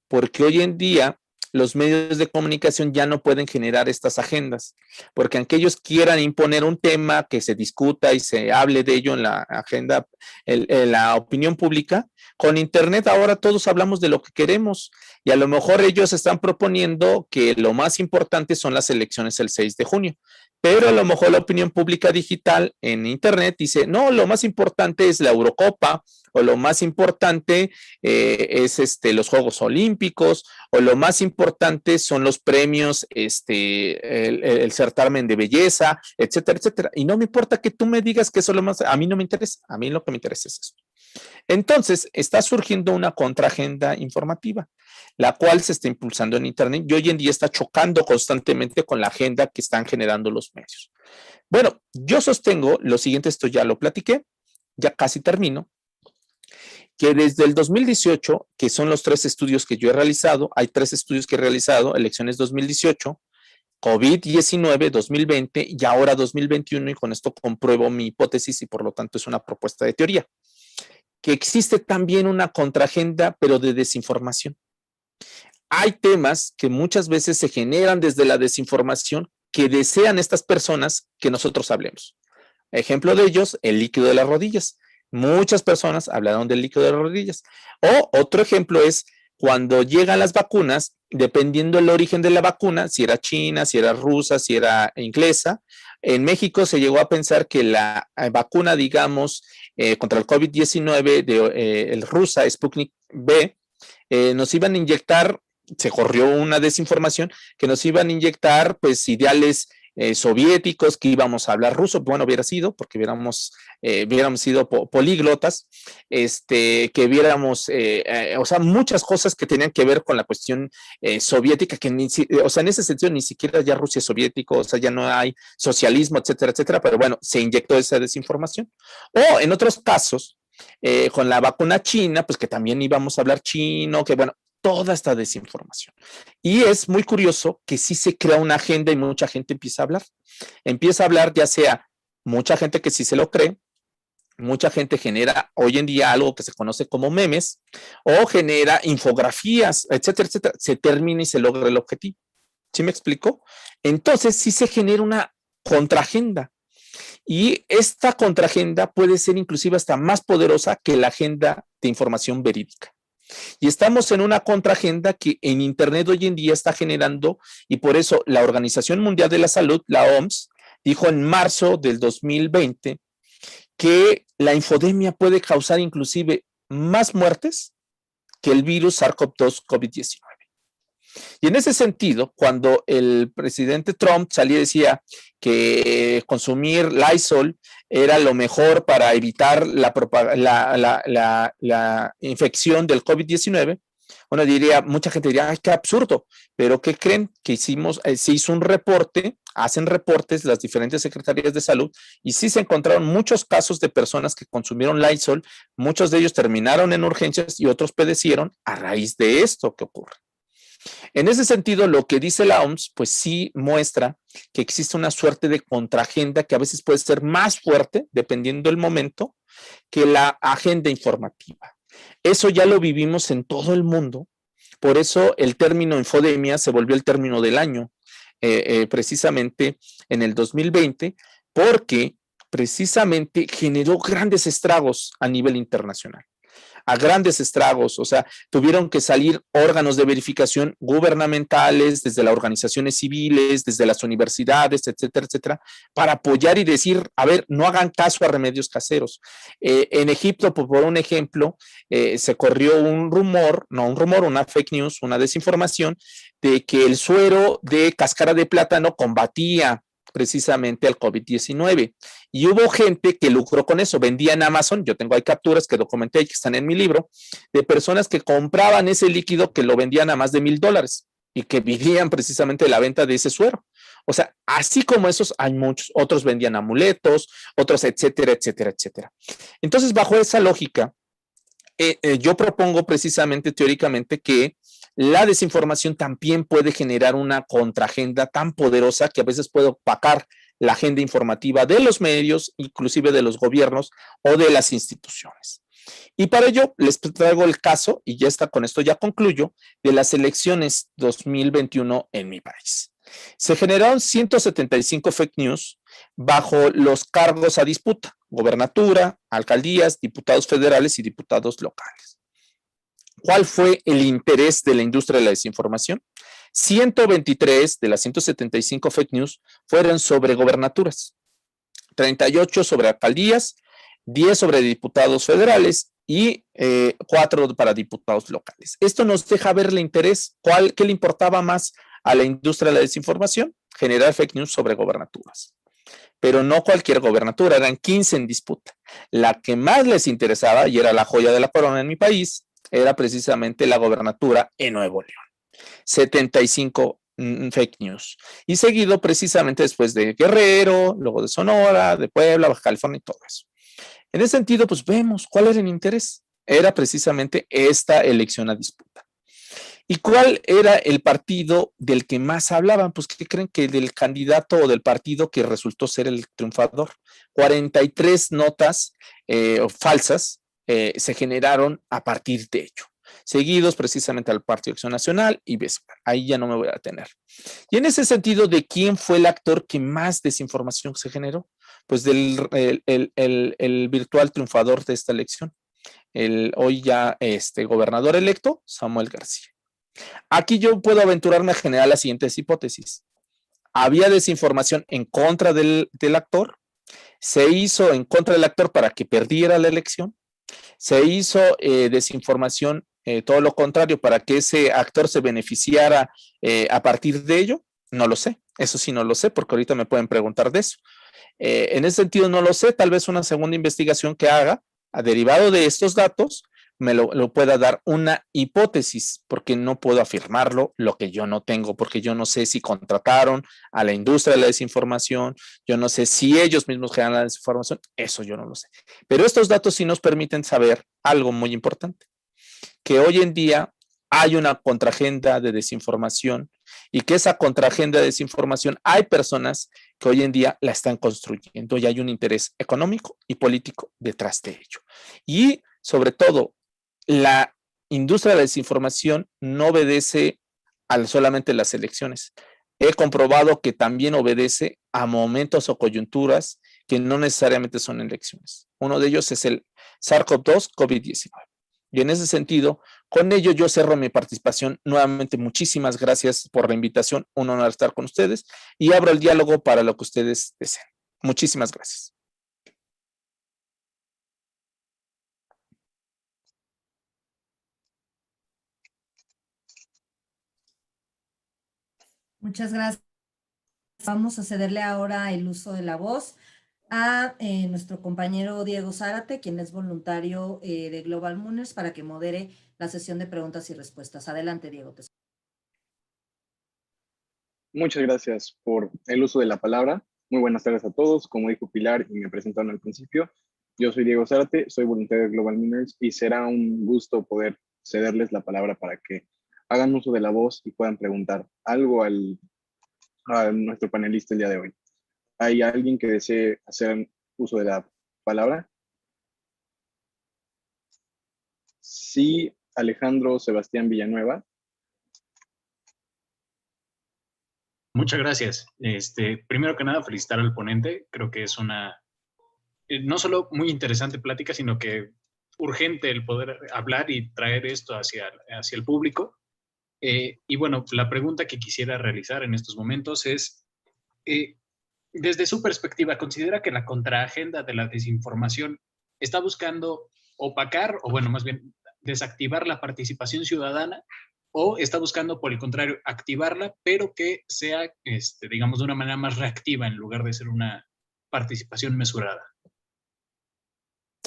porque hoy en día los medios de comunicación ya no pueden generar estas agendas, porque aunque ellos quieran imponer un tema que se discuta y se hable de ello en la agenda, en la opinión pública, con Internet ahora todos hablamos de lo que queremos y a lo mejor ellos están proponiendo que lo más importante son las elecciones el 6 de junio, pero a lo mejor la opinión pública digital en Internet dice, no, lo más importante es la Eurocopa, o lo más importante es los Juegos Olímpicos, o lo más importante son los premios, el certamen de belleza, etcétera, etcétera. Y no me importa que tú me digas que eso es lo más, a mí no me interesa, a mí lo que me interesa es esto. Entonces, está surgiendo una contraagenda informativa, la cual se está impulsando en Internet y hoy en día está chocando constantemente con la agenda que están generando los medios. Bueno, yo sostengo lo siguiente, esto ya lo platiqué, ya casi termino, que desde el 2018, que son los 3 estudios que yo he realizado, hay 3 estudios que he realizado, elecciones 2018, COVID-19, 2020 y ahora 2021, y con esto compruebo mi hipótesis y por lo tanto es una propuesta de teoría, que existe también una contraagenda, pero de desinformación. Hay temas que muchas veces se generan desde la desinformación que desean estas personas que nosotros hablemos. Ejemplo de ellos, el líquido de las rodillas. Muchas personas hablaron del líquido de las rodillas. O otro ejemplo es cuando llegan las vacunas, dependiendo del origen de la vacuna, si era china, si era rusa, si era inglesa. En México se llegó a pensar que la vacuna, digamos, contra el COVID-19 el rusa Sputnik V, nos iban a inyectar, se corrió una desinformación, que nos iban a inyectar pues ideales soviéticos, que íbamos a hablar ruso. Bueno, hubiera sido, porque hubiéramos sido políglotas, que viéramos, o sea, muchas cosas que tenían que ver con la cuestión soviética, que o sea, en ese sentido ni siquiera ya Rusia es soviético, o sea, ya no hay socialismo, etcétera, etcétera, pero bueno, se inyectó esa desinformación. O en otros casos, con la vacuna china, pues que también íbamos a hablar chino, que bueno, toda esta desinformación. Y es muy curioso que sí se crea una agenda y mucha gente empieza a hablar. Empieza a hablar ya sea mucha gente que sí se lo cree, mucha gente genera hoy en día algo que se conoce como memes o genera infografías, etcétera, etcétera. Se termina y se logra el objetivo. ¿Sí me explico? Entonces sí se genera una contraagenda. Y esta contraagenda puede ser inclusive hasta más poderosa que la agenda de información verídica. Y estamos en una contraagenda que en Internet hoy en día está generando, y por eso la Organización Mundial de la Salud, la OMS, dijo en marzo del 2020 que la infodemia puede causar inclusive más muertes que el virus SARS-CoV-2 COVID-19. Y en ese sentido, cuando el presidente Trump salía y decía que consumir Lysol era lo mejor para evitar la infección del COVID-19, bueno, mucha gente diría, ¡ay, qué absurdo! Pero ¿qué creen? Que se hizo un reporte, hacen reportes las diferentes secretarías de salud, y sí se encontraron muchos casos de personas que consumieron Lysol, muchos de ellos terminaron en urgencias y otros padecieron a raíz de esto que ocurre. En ese sentido, lo que dice la OMS, pues sí muestra que existe una suerte de contraagenda que a veces puede ser más fuerte, dependiendo del momento, que la agenda informativa. Eso ya lo vivimos en todo el mundo. Por eso el término infodemia se volvió el término del año, precisamente en el 2020, porque precisamente generó grandes estragos a nivel internacional. A grandes estragos, o sea, tuvieron que salir órganos de verificación gubernamentales, desde las organizaciones civiles, desde las universidades, etcétera, etcétera, para apoyar y decir, a ver, no hagan caso a remedios caseros. En Egipto, por un ejemplo, se corrió un rumor, no un rumor, una fake news, una desinformación, de que el suero de cáscara de plátano combatía precisamente al COVID-19. Y hubo gente que lucró con eso, vendía en Amazon, yo tengo ahí capturas que documenté y que están en mi libro, de personas que compraban ese líquido que lo vendían a más de $1,000 y que vivían precisamente de la venta de ese suero. O sea, así como esos, hay muchos, otros vendían amuletos, otros, etcétera, etcétera, etcétera. Entonces, bajo esa lógica, yo propongo precisamente teóricamente que la desinformación también puede generar una contraagenda tan poderosa que a veces puede opacar la agenda informativa de los medios, inclusive de los gobiernos o de las instituciones. Y para ello les traigo el caso, y ya está, con esto ya concluyo, de las elecciones 2021 en mi país. Se generaron 175 fake news bajo los cargos a disputa: gobernatura, alcaldías, diputados federales y diputados locales. ¿Cuál fue el interés de la industria de la desinformación? 123 de las 175 fake news fueron sobre gobernaturas, 38 sobre alcaldías, 10 sobre diputados federales y 4 para diputados locales. Esto nos deja ver el interés, ¿qué le importaba más a la industria de la desinformación? Generar fake news sobre gobernaturas. Pero no cualquier gobernatura, eran 15 en disputa. La que más les interesaba, y era la joya de la corona en mi país, era precisamente la gobernatura en Nuevo León. 75 fake news. Y seguido precisamente después de Guerrero, luego de Sonora, de Puebla, Baja California y todo eso. En ese sentido, pues vemos cuál era el interés. Era precisamente esta elección a disputa. ¿Y cuál era el partido del que más hablaban? Pues, ¿qué creen? Que del candidato o del partido que resultó ser el triunfador. 43 notas falsas se generaron a partir de ello, seguidos precisamente al Partido Acción Nacional y ves, ahí ya no me voy a detener. Y en ese sentido, ¿de quién fue el actor que más desinformación se generó? Pues del el virtual triunfador de esta elección, el hoy ya gobernador electo, Samuel García. Aquí yo puedo aventurarme a generar las siguientes hipótesis. Había desinformación en contra del actor, se hizo en contra del actor para que perdiera la elección, se hizo desinformación, todo lo contrario, para que ese actor se beneficiara a partir de ello. No lo sé, eso sí no lo sé, porque ahorita me pueden preguntar de eso. En ese sentido no lo sé, tal vez una segunda investigación que haga, derivado de estos datos, me lo pueda dar una hipótesis, porque no puedo afirmarlo, lo que yo no tengo, porque yo no sé si contrataron a la industria de la desinformación, yo no sé si ellos mismos generan la desinformación, eso yo no lo sé. Pero estos datos sí nos permiten saber algo muy importante, que hoy en día hay una contraagenda de desinformación y que esa contraagenda de desinformación hay personas que hoy en día la están construyendo y hay un interés económico y político detrás de ello. Y sobre todo, la industria de la desinformación no obedece a solamente las elecciones. He comprobado que también obedece a momentos o coyunturas que no necesariamente son elecciones. Uno de ellos es el SARS-CoV-2, COVID-19. Y en ese sentido, con ello yo cerro mi participación. Nuevamente, muchísimas gracias por la invitación. Un honor estar con ustedes y abro el diálogo para lo que ustedes deseen. Muchísimas gracias. Muchas gracias. Vamos a cederle ahora el uso de la voz a nuestro compañero Diego Zárate, quien es voluntario de Global Mooners, para que modere la sesión de preguntas y respuestas. Adelante, Diego. Muchas gracias por el uso de la palabra. Muy buenas tardes a todos. Como dijo Pilar y me presentaron al principio, yo soy Diego Zárate, soy voluntario de Global Mooners y será un gusto poder cederles la palabra para que hagan uso de la voz y puedan preguntar algo a nuestro panelista el día de hoy. ¿Hay alguien que desee hacer uso de la palabra? Sí, Alejandro Sebastián Villanueva. Muchas gracias. Primero que nada, felicitar al ponente. Creo que es una, no solo muy interesante plática, sino que urgente el poder hablar y traer esto hacia el público. Y bueno, la pregunta que quisiera realizar en estos momentos es, desde su perspectiva, ¿considera que la contraagenda de la desinformación está buscando opacar, o bueno, más bien desactivar la participación ciudadana, o está buscando, por el contrario, activarla, pero que sea, digamos, de una manera más reactiva en lugar de ser una participación mesurada?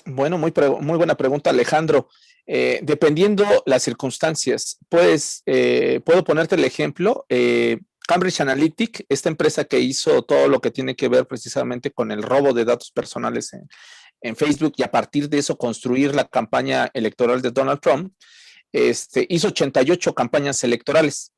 Bueno, muy buena pregunta, Alejandro. Dependiendo las circunstancias, puedo ponerte el ejemplo. Cambridge Analytica, esta empresa que hizo todo lo que tiene que ver precisamente con el robo de datos personales en Facebook y a partir de eso construir la campaña electoral de Donald Trump, hizo 88 campañas electorales.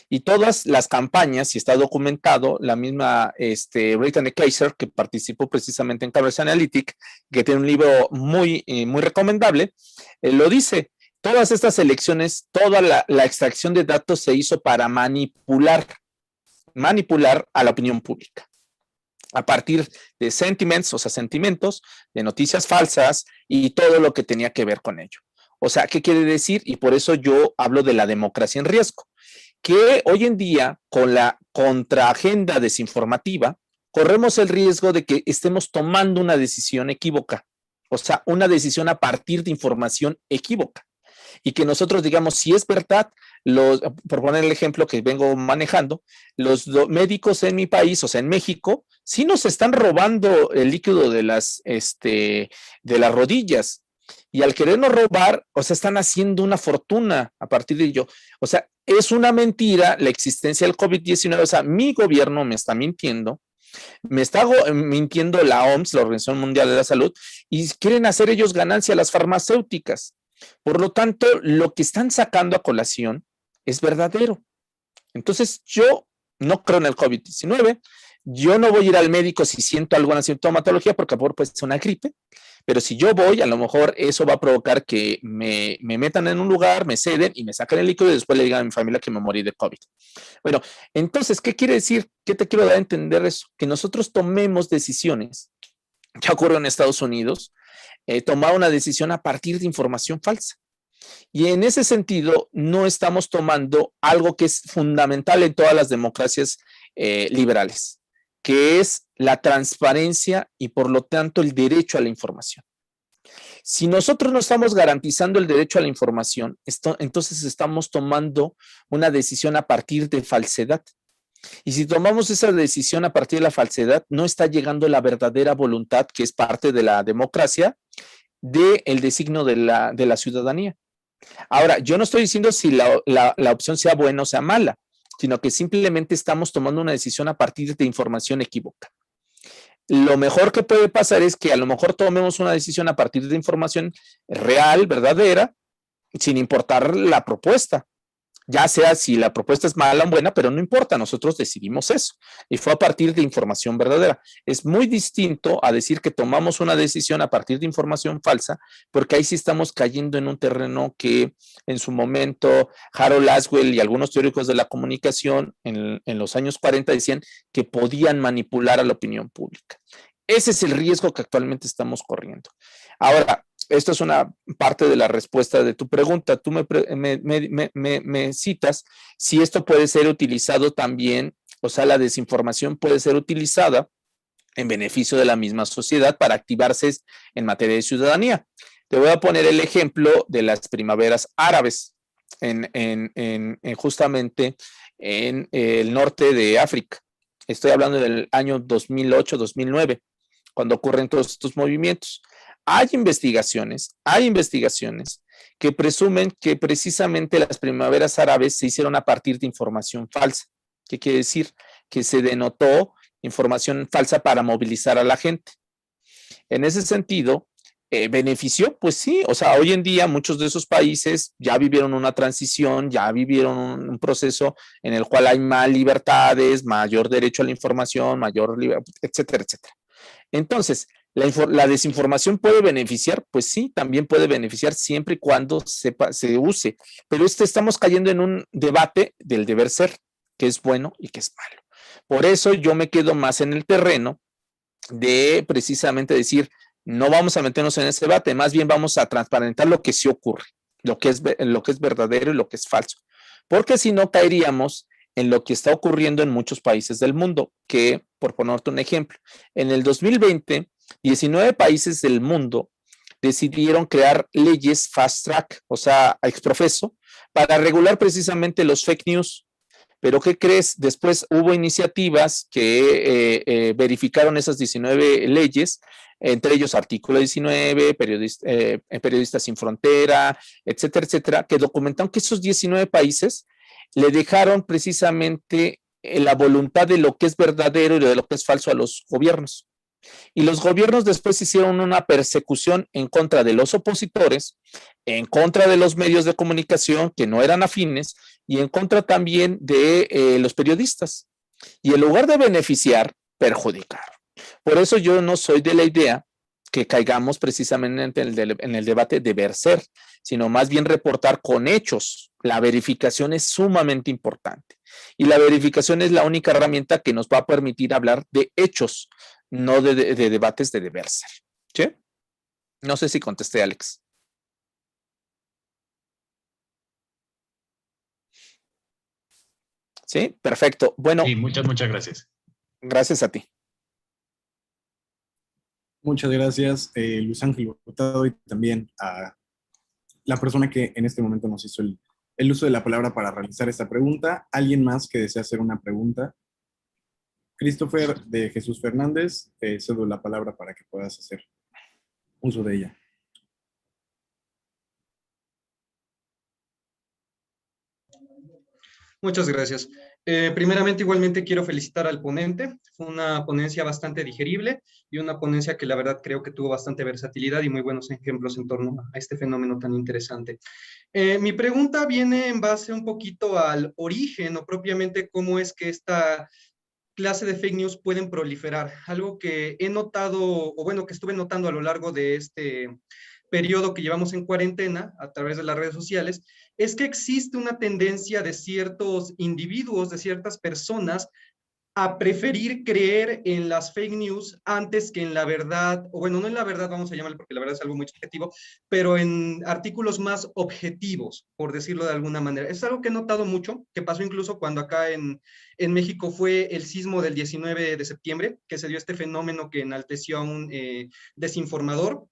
Y todas las campañas, y está documentado, la misma Brittany Kaiser, que participó precisamente en Cambridge Analytica, que tiene un libro muy recomendable, lo dice. Todas estas elecciones, toda la extracción de datos se hizo para manipular a la opinión pública a partir de sentimientos, de noticias falsas y todo lo que tenía que ver con ello. O sea, ¿qué quiere decir? Y por eso yo hablo de la democracia en riesgo, que hoy en día, con la contraagenda desinformativa, corremos el riesgo de que estemos tomando una decisión equívoca, o sea, una decisión a partir de información equívoca. Y que nosotros digamos, si es verdad, por poner el ejemplo que vengo manejando, los médicos en mi país, o sea, en México, sí nos están robando el líquido de las rodillas. Y al querernos robar, o sea, están haciendo una fortuna a partir de ello. O sea, es una mentira la existencia del COVID-19. O sea, mi gobierno me está mintiendo. Me está mintiendo la OMS, la Organización Mundial de la Salud, y quieren hacer ellos ganancia a las farmacéuticas. Por lo tanto, lo que están sacando a colación es verdadero. Entonces, yo no creo en el COVID-19. Yo no voy a ir al médico si siento alguna sintomatología, porque por pues es una gripe. Pero si yo voy, a lo mejor eso va a provocar que me metan en un lugar, me ceden y me sacan el líquido y después le digan a mi familia que me morí de COVID. Bueno, entonces, ¿qué quiere decir? ¿Qué te quiero dar a entender eso? Que nosotros tomemos decisiones. Ya ocurrió en Estados Unidos, tomar una decisión a partir de información falsa. Y en ese sentido, no estamos tomando algo que es fundamental en todas las democracias liberales, que es la transparencia y por lo tanto el derecho a la información. Si nosotros no estamos garantizando el derecho a la información, entonces estamos tomando una decisión a partir de falsedad. Y si tomamos esa decisión a partir de la falsedad, no está llegando la verdadera voluntad, que es parte de la democracia, del designio de la ciudadanía. Ahora, yo no estoy diciendo si la opción sea buena o sea mala, sino que simplemente estamos tomando una decisión a partir de información equívoca. Lo mejor que puede pasar es que a lo mejor tomemos una decisión a partir de información real, verdadera, sin importar la propuesta. Ya sea si la propuesta es mala o buena, pero no importa, nosotros decidimos eso. Y fue a partir de información verdadera. Es muy distinto a decir que tomamos una decisión a partir de información falsa, porque ahí sí estamos cayendo en un terreno que en su momento Harold Laswell y algunos teóricos de la comunicación en los años 40 decían que podían manipular a la opinión pública. Ese es el riesgo que actualmente estamos corriendo. Ahora, esto es una parte de la respuesta de tu pregunta. Tú me citas si esto puede ser utilizado también, o sea, la desinformación puede ser utilizada en beneficio de la misma sociedad para activarse en materia de ciudadanía. Te voy a poner el ejemplo de las primaveras árabes justamente en el norte de África. Estoy hablando del año 2008-2009, cuando ocurren todos estos movimientos. Hay investigaciones que presumen que precisamente las primaveras árabes se hicieron a partir de información falsa. ¿Qué quiere decir? Que se denotó información falsa para movilizar a la gente. En ese sentido, ¿Benefició? Pues sí, o sea, hoy en día muchos de esos países ya vivieron una transición, ya vivieron un proceso en el cual hay más libertades, mayor derecho a la información, mayor libertad, etcétera, etcétera. Entonces, ¿la desinformación puede beneficiar? Pues sí, también puede beneficiar siempre y cuando se use. Pero estamos cayendo en un debate del deber ser, que es bueno y que es malo. Por eso yo me quedo más en el terreno de precisamente decir, no vamos a meternos en ese debate, más bien vamos a transparentar lo que sí ocurre, lo que es verdadero y lo que es falso. Porque si no, caeríamos en lo que está ocurriendo en muchos países del mundo, que, por ponerte un ejemplo, en el 2020, 19 países del mundo decidieron crear leyes fast track, o sea, exprofeso, para regular precisamente los fake news. Pero ¿qué crees? Después hubo iniciativas que verificaron esas 19 leyes, entre ellos Artículo 19, Periodistas Sin Frontera, etcétera, etcétera, que documentaron que esos 19 países le dejaron precisamente la voluntad de lo que es verdadero y de lo que es falso a los gobiernos. Y los gobiernos después hicieron una persecución en contra de los opositores, en contra de los medios de comunicación que no eran afines y en contra también de los periodistas. Y en lugar de beneficiar, perjudicar. Por eso yo no soy de la idea que caigamos precisamente en el debate de deber ser, sino más bien reportar con hechos. La verificación es sumamente importante. Y la verificación es la única herramienta que nos va a permitir hablar de hechos, no de debates de deber ser. ¿Sí? No sé si contesté, Alex. Sí, perfecto. Bueno. Sí, muchas gracias. Gracias a ti. Muchas gracias, Luis Ángel Hurtado, y también a la persona que en este momento nos hizo el uso de la palabra para realizar esta pregunta. ¿Alguien más que desea hacer una pregunta? Christopher de Jesús Fernández, te cedo la palabra para que puedas hacer uso de ella. Muchas gracias. Primeramente, igualmente quiero felicitar al ponente. Fue una ponencia bastante digerible y una ponencia que la verdad creo que tuvo bastante versatilidad y muy buenos ejemplos en torno a este fenómeno tan interesante. Mi pregunta viene en base un poquito al origen o propiamente cómo es que esta clase de fake news pueden proliferar. Algo que he notado, o bueno, que estuve notando a lo largo de este periodo que llevamos en cuarentena a través de las redes sociales, es que existe una tendencia de ciertos individuos, de ciertas personas, a preferir creer en las fake news antes que en la verdad, o bueno, no en la verdad, vamos a llamarlo porque la verdad es algo muy subjetivo, pero en artículos más objetivos, por decirlo de alguna manera. Es algo que he notado mucho, que pasó incluso cuando acá en México fue el sismo del 19 de septiembre, que se dio este fenómeno que enalteció a un desinformador,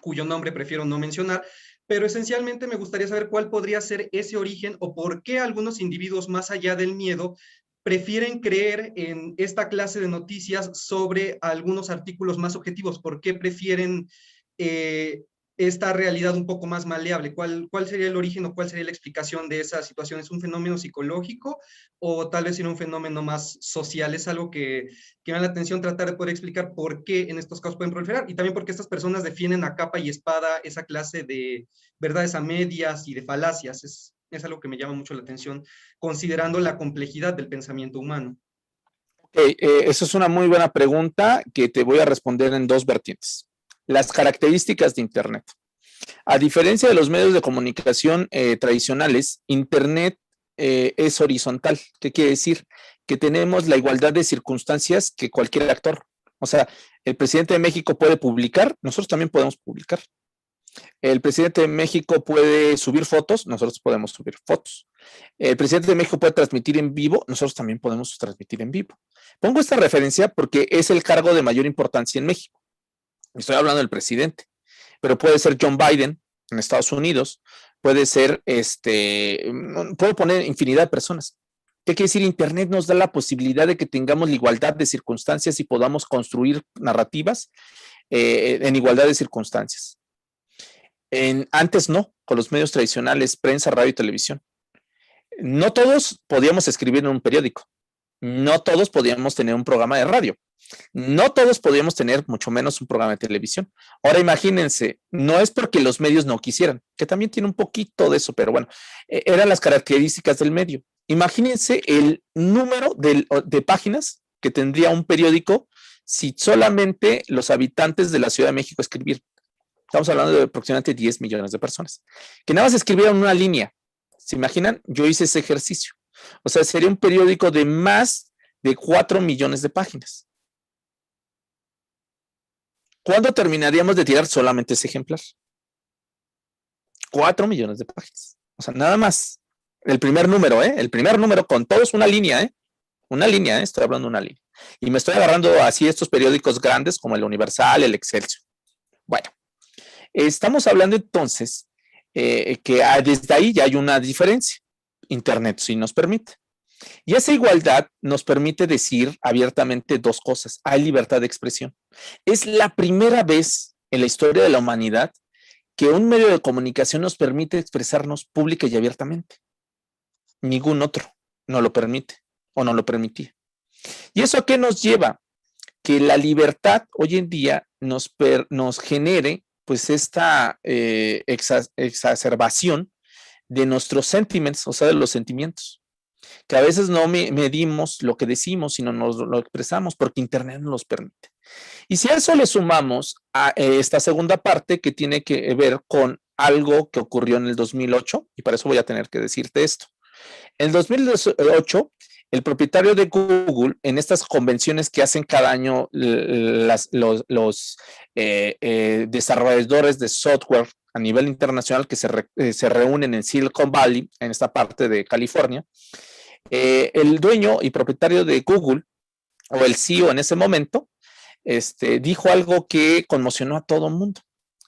cuyo nombre prefiero no mencionar, pero esencialmente me gustaría saber cuál podría ser ese origen o por qué algunos individuos, más allá del miedo, prefieren creer en esta clase de noticias sobre algunos artículos más objetivos. ¿Por qué prefieren esta realidad un poco más maleable? ¿Cuál sería el origen o cuál sería la explicación de esa situación? ¿Es un fenómeno psicológico o tal vez era un fenómeno más social? Es algo que me da la atención tratar de poder explicar por qué en estos casos pueden proliferar y también por qué estas personas defienden a capa y espada esa clase de verdades a medias y de falacias. Es algo que me llama mucho la atención, considerando la complejidad del pensamiento humano. Esa es una muy buena pregunta que te voy a responder en dos vertientes. Las características de Internet. A diferencia de los medios de comunicación tradicionales, Internet es horizontal. ¿Qué quiere decir? Que tenemos la igualdad de circunstancias que cualquier actor. O sea, el presidente de México puede publicar, nosotros también podemos publicar. El presidente de México puede subir fotos, nosotros podemos subir fotos. El presidente de México puede transmitir en vivo, nosotros también podemos transmitir en vivo. Pongo esta referencia porque es el cargo de mayor importancia en México. Estoy hablando del presidente, pero puede ser John Biden en Estados Unidos, puede ser, puedo poner infinidad de personas. ¿Qué quiere decir? Internet nos da la posibilidad de que tengamos la igualdad de circunstancias y podamos construir narrativas en igualdad de circunstancias. Antes no, con los medios tradicionales, prensa, radio y televisión. No todos podíamos escribir en un periódico. No todos podíamos tener un programa de radio. No todos podíamos tener, mucho menos un programa de televisión. Ahora imagínense, no es porque los medios no quisieran, que también tiene un poquito de eso, pero bueno, eran las características del medio. Imagínense el número de páginas que tendría un periódico si solamente los habitantes de la Ciudad de México escribieran. Estamos hablando de aproximadamente 10 millones de personas, que nada más escribieran una línea. ¿Se imaginan? Yo hice ese ejercicio. O sea, sería un periódico de más de 4 millones de páginas. ¿Cuándo terminaríamos de tirar solamente ese ejemplar? 4 millones de páginas. O sea, nada más. El primer número, El primer número con todos una línea, Una línea, Estoy hablando de una línea. Y me estoy agarrando así estos periódicos grandes como el Universal, el Excelsior. Bueno, estamos hablando entonces que desde ahí ya hay una diferencia. Internet sí nos permite. Y esa igualdad nos permite decir abiertamente dos cosas. Hay libertad de expresión. Es la primera vez en la historia de la humanidad que un medio de comunicación nos permite expresarnos pública y abiertamente. Ningún otro no lo permite o no lo permitía. ¿Y eso a qué nos lleva? Que la libertad hoy en día nos genere pues esta exacerbación de nuestros sentimientos, o sea, de los sentimientos, que a veces no medimos lo que decimos, sino nos lo expresamos porque Internet nos los permite. Y si a eso le sumamos a esta segunda parte que tiene que ver con algo que ocurrió en el 2008, y para eso voy a tener que decirte esto. En el 2008, el propietario de Google, en estas convenciones que hacen cada año los desarrolladores de software a nivel internacional que se reúnen en Silicon Valley, en esta parte de California, el dueño y propietario de Google, o el CEO en ese momento, dijo algo que conmocionó a todo el mundo.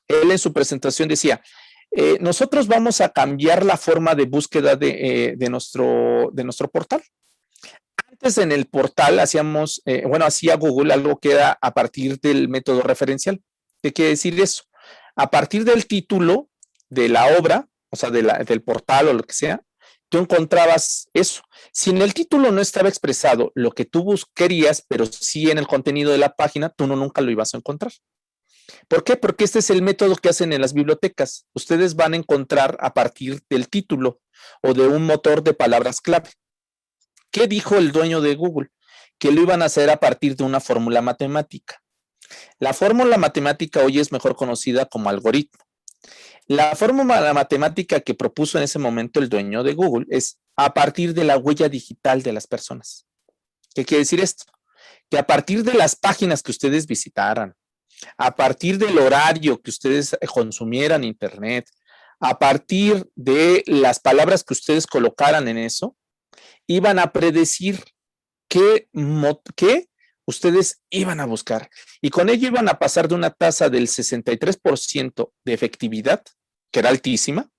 Él en su presentación decía, nosotros vamos a cambiar la forma de búsqueda de nuestro portal. Antes en el portal hacía Google algo que era a partir del método referencial. ¿Qué quiere decir eso? A partir del título de la obra, o sea, del portal o lo que sea, tú encontrabas eso. Si en el título no estaba expresado lo que tú querías, pero sí en el contenido de la página, tú nunca lo ibas a encontrar. ¿Por qué? Porque este es el método que hacen en las bibliotecas. Ustedes van a encontrar a partir del título o de un motor de palabras clave. ¿Qué dijo el dueño de Google? Que lo iban a hacer a partir de una fórmula matemática. La fórmula matemática hoy es mejor conocida como algoritmo. La fórmula matemática que propuso en ese momento el dueño de Google es a partir de la huella digital de las personas. ¿Qué quiere decir esto? Que a partir de las páginas que ustedes visitaran, a partir del horario que ustedes consumieran Internet, a partir de las palabras que ustedes colocaran en eso, iban a predecir qué ustedes iban a buscar. Y con ello iban a pasar de una tasa del 63% de efectividad, que era altísima,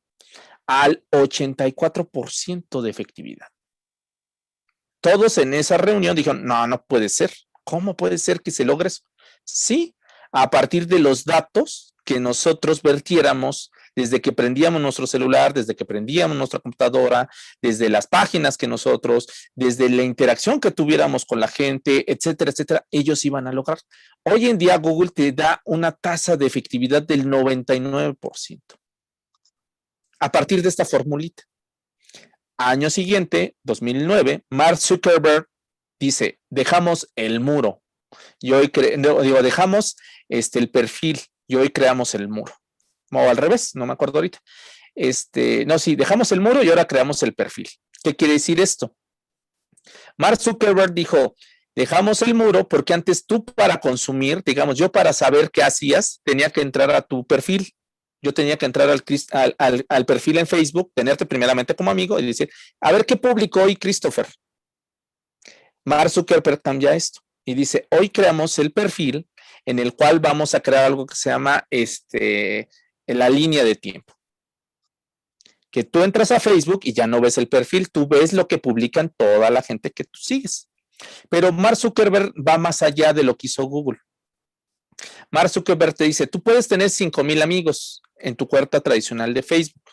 al 84% de efectividad. Todos en esa reunión dijeron, no puede ser. ¿Cómo puede ser que se logre eso? Sí, a partir de los datos que nosotros vertiéramos desde que prendíamos nuestro celular, desde que prendíamos nuestra computadora, desde las páginas que nosotros, desde la interacción que tuviéramos con la gente, etcétera, etcétera, ellos iban a lograr. Hoy en día Google te da una tasa de efectividad del 99%. A partir de esta formulita. Año siguiente, 2009, Mark Zuckerberg dice, dejamos el muro. Y hoy dejamos el perfil y hoy creamos el muro. O al revés, no me acuerdo ahorita. Dejamos el muro y ahora creamos el perfil. ¿Qué quiere decir esto? Mark Zuckerberg dijo, dejamos el muro porque antes tú para consumir, digamos, yo para saber qué hacías, tenía que entrar a tu perfil. Yo tenía que entrar al perfil en Facebook, tenerte primeramente como amigo y decir, a ver qué publicó hoy Christopher. Mark Zuckerberg cambia esto y dice, hoy creamos el perfil en el cual vamos a crear algo que se llama la línea de tiempo. Que tú entras a Facebook y ya no ves el perfil, tú ves lo que publican toda la gente que tú sigues. Pero Mark Zuckerberg va más allá de lo que hizo Google. Mark Zuckerberg te dice, tú puedes tener 5,000 amigos en tu cuenta tradicional de Facebook.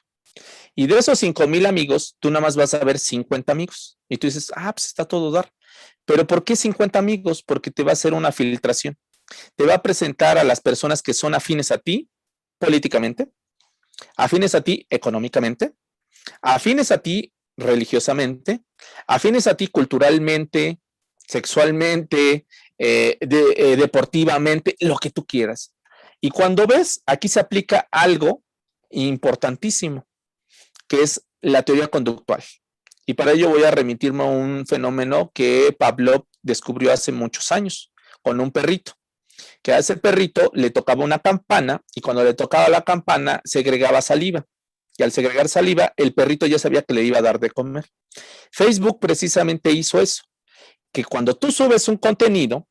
Y de esos 5,000 amigos, tú nada más vas a ver 50 amigos. Y tú dices, pues está todo dar. Pero ¿por qué 50 amigos? Porque te va a hacer una filtración. Te va a presentar a las personas que son afines a ti políticamente, afines a ti económicamente, afines a ti religiosamente, afines a ti culturalmente, sexualmente, deportivamente, lo que tú quieras. Y cuando ves, aquí se aplica algo importantísimo, que es la teoría conductual. Y para ello voy a remitirme a un fenómeno que Pavlov descubrió hace muchos años con un perrito, que a ese perrito le tocaba una campana y cuando le tocaba la campana segregaba saliva. Y al segregar saliva, el perrito ya sabía que le iba a dar de comer. Facebook precisamente hizo eso, que cuando tú subes un contenido,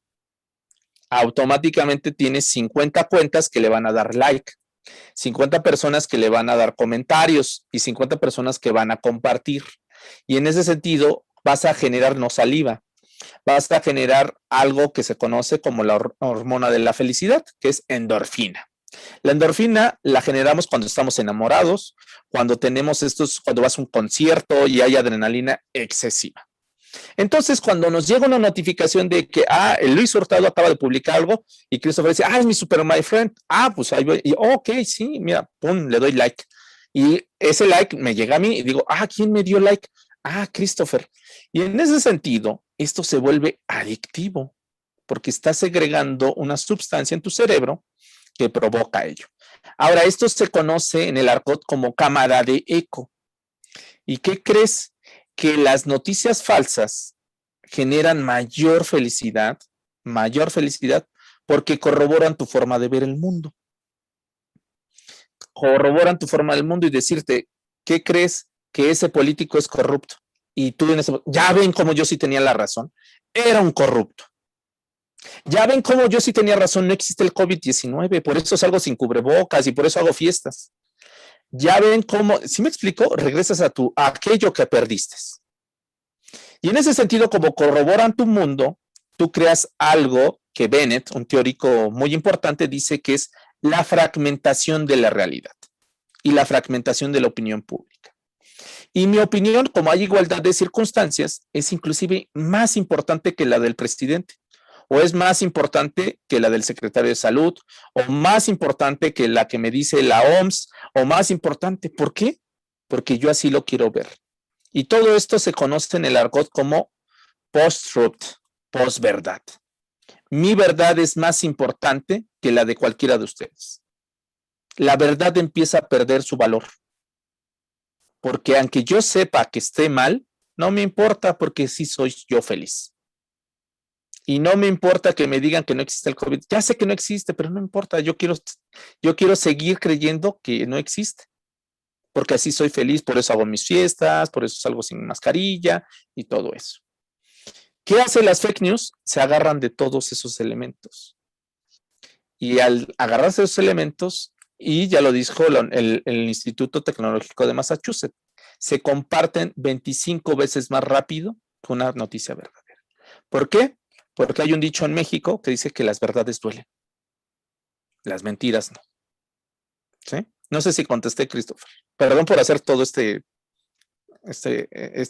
automáticamente tienes 50 cuentas que le van a dar like, 50 personas que le van a dar comentarios y 50 personas que van a compartir. Y en ese sentido vas a generar no saliva, vas a generar algo que se conoce como la hormona de la felicidad, que es endorfina. La endorfina la generamos cuando estamos enamorados, cuando cuando vas a un concierto y hay adrenalina excesiva. Entonces, cuando nos llega una notificación de que, el Luis Hurtado acaba de publicar algo y Christopher dice, es mi super my friend, pues ahí voy, y ok, sí, mira, pum, le doy like. Y ese like me llega a mí y digo, ¿quién me dio like? Christopher. Y en ese sentido, esto se vuelve adictivo porque está segregando una sustancia en tu cerebro que provoca ello. Ahora, esto se conoce en el argot como cámara de eco. ¿Y qué crees? Que las noticias falsas generan mayor felicidad porque corroboran tu forma de ver el mundo. Corroboran tu forma del mundo y decirte, ¿qué crees? Que ese político es corrupto. Y tú ya ven cómo yo sí tenía la razón. Era un corrupto. Ya ven cómo yo sí tenía razón, no existe el COVID-19, por eso salgo sin cubrebocas y por eso hago fiestas. Ya ven cómo, ¿sí me explico? Regresas a aquello que perdiste. Y en ese sentido, como corroboran tu mundo, tú creas algo que Bennett, un teórico muy importante, dice que es la fragmentación de la realidad y la fragmentación de la opinión pública. Y mi opinión, como hay igualdad de circunstancias, es inclusive más importante que la del presidente, o es más importante que la del secretario de salud, o más importante que la que me dice la OMS, o más importante. ¿Por qué? Porque yo así lo quiero ver. Y todo esto se conoce en el argot como post-truth, post-verdad. Mi verdad es más importante que la de cualquiera de ustedes. La verdad empieza a perder su valor. Porque aunque yo sepa que esté mal, no me importa porque sí soy yo feliz. Y no me importa que me digan que no existe el COVID. Ya sé que no existe, pero no importa. Yo quiero seguir creyendo que no existe. Porque así soy feliz, por eso hago mis fiestas, por eso salgo sin mascarilla y todo eso. ¿Qué hacen las fake news? Se agarran de todos esos elementos. Y al agarrarse de esos elementos, y ya lo dijo el Instituto Tecnológico de Massachusetts, se comparten 25 veces más rápido que una noticia verdadera. ¿Por qué? Porque hay un dicho en México que dice que las verdades duelen. Las mentiras no. ¿Sí? No sé si contesté, Christopher. Perdón por hacer todo esta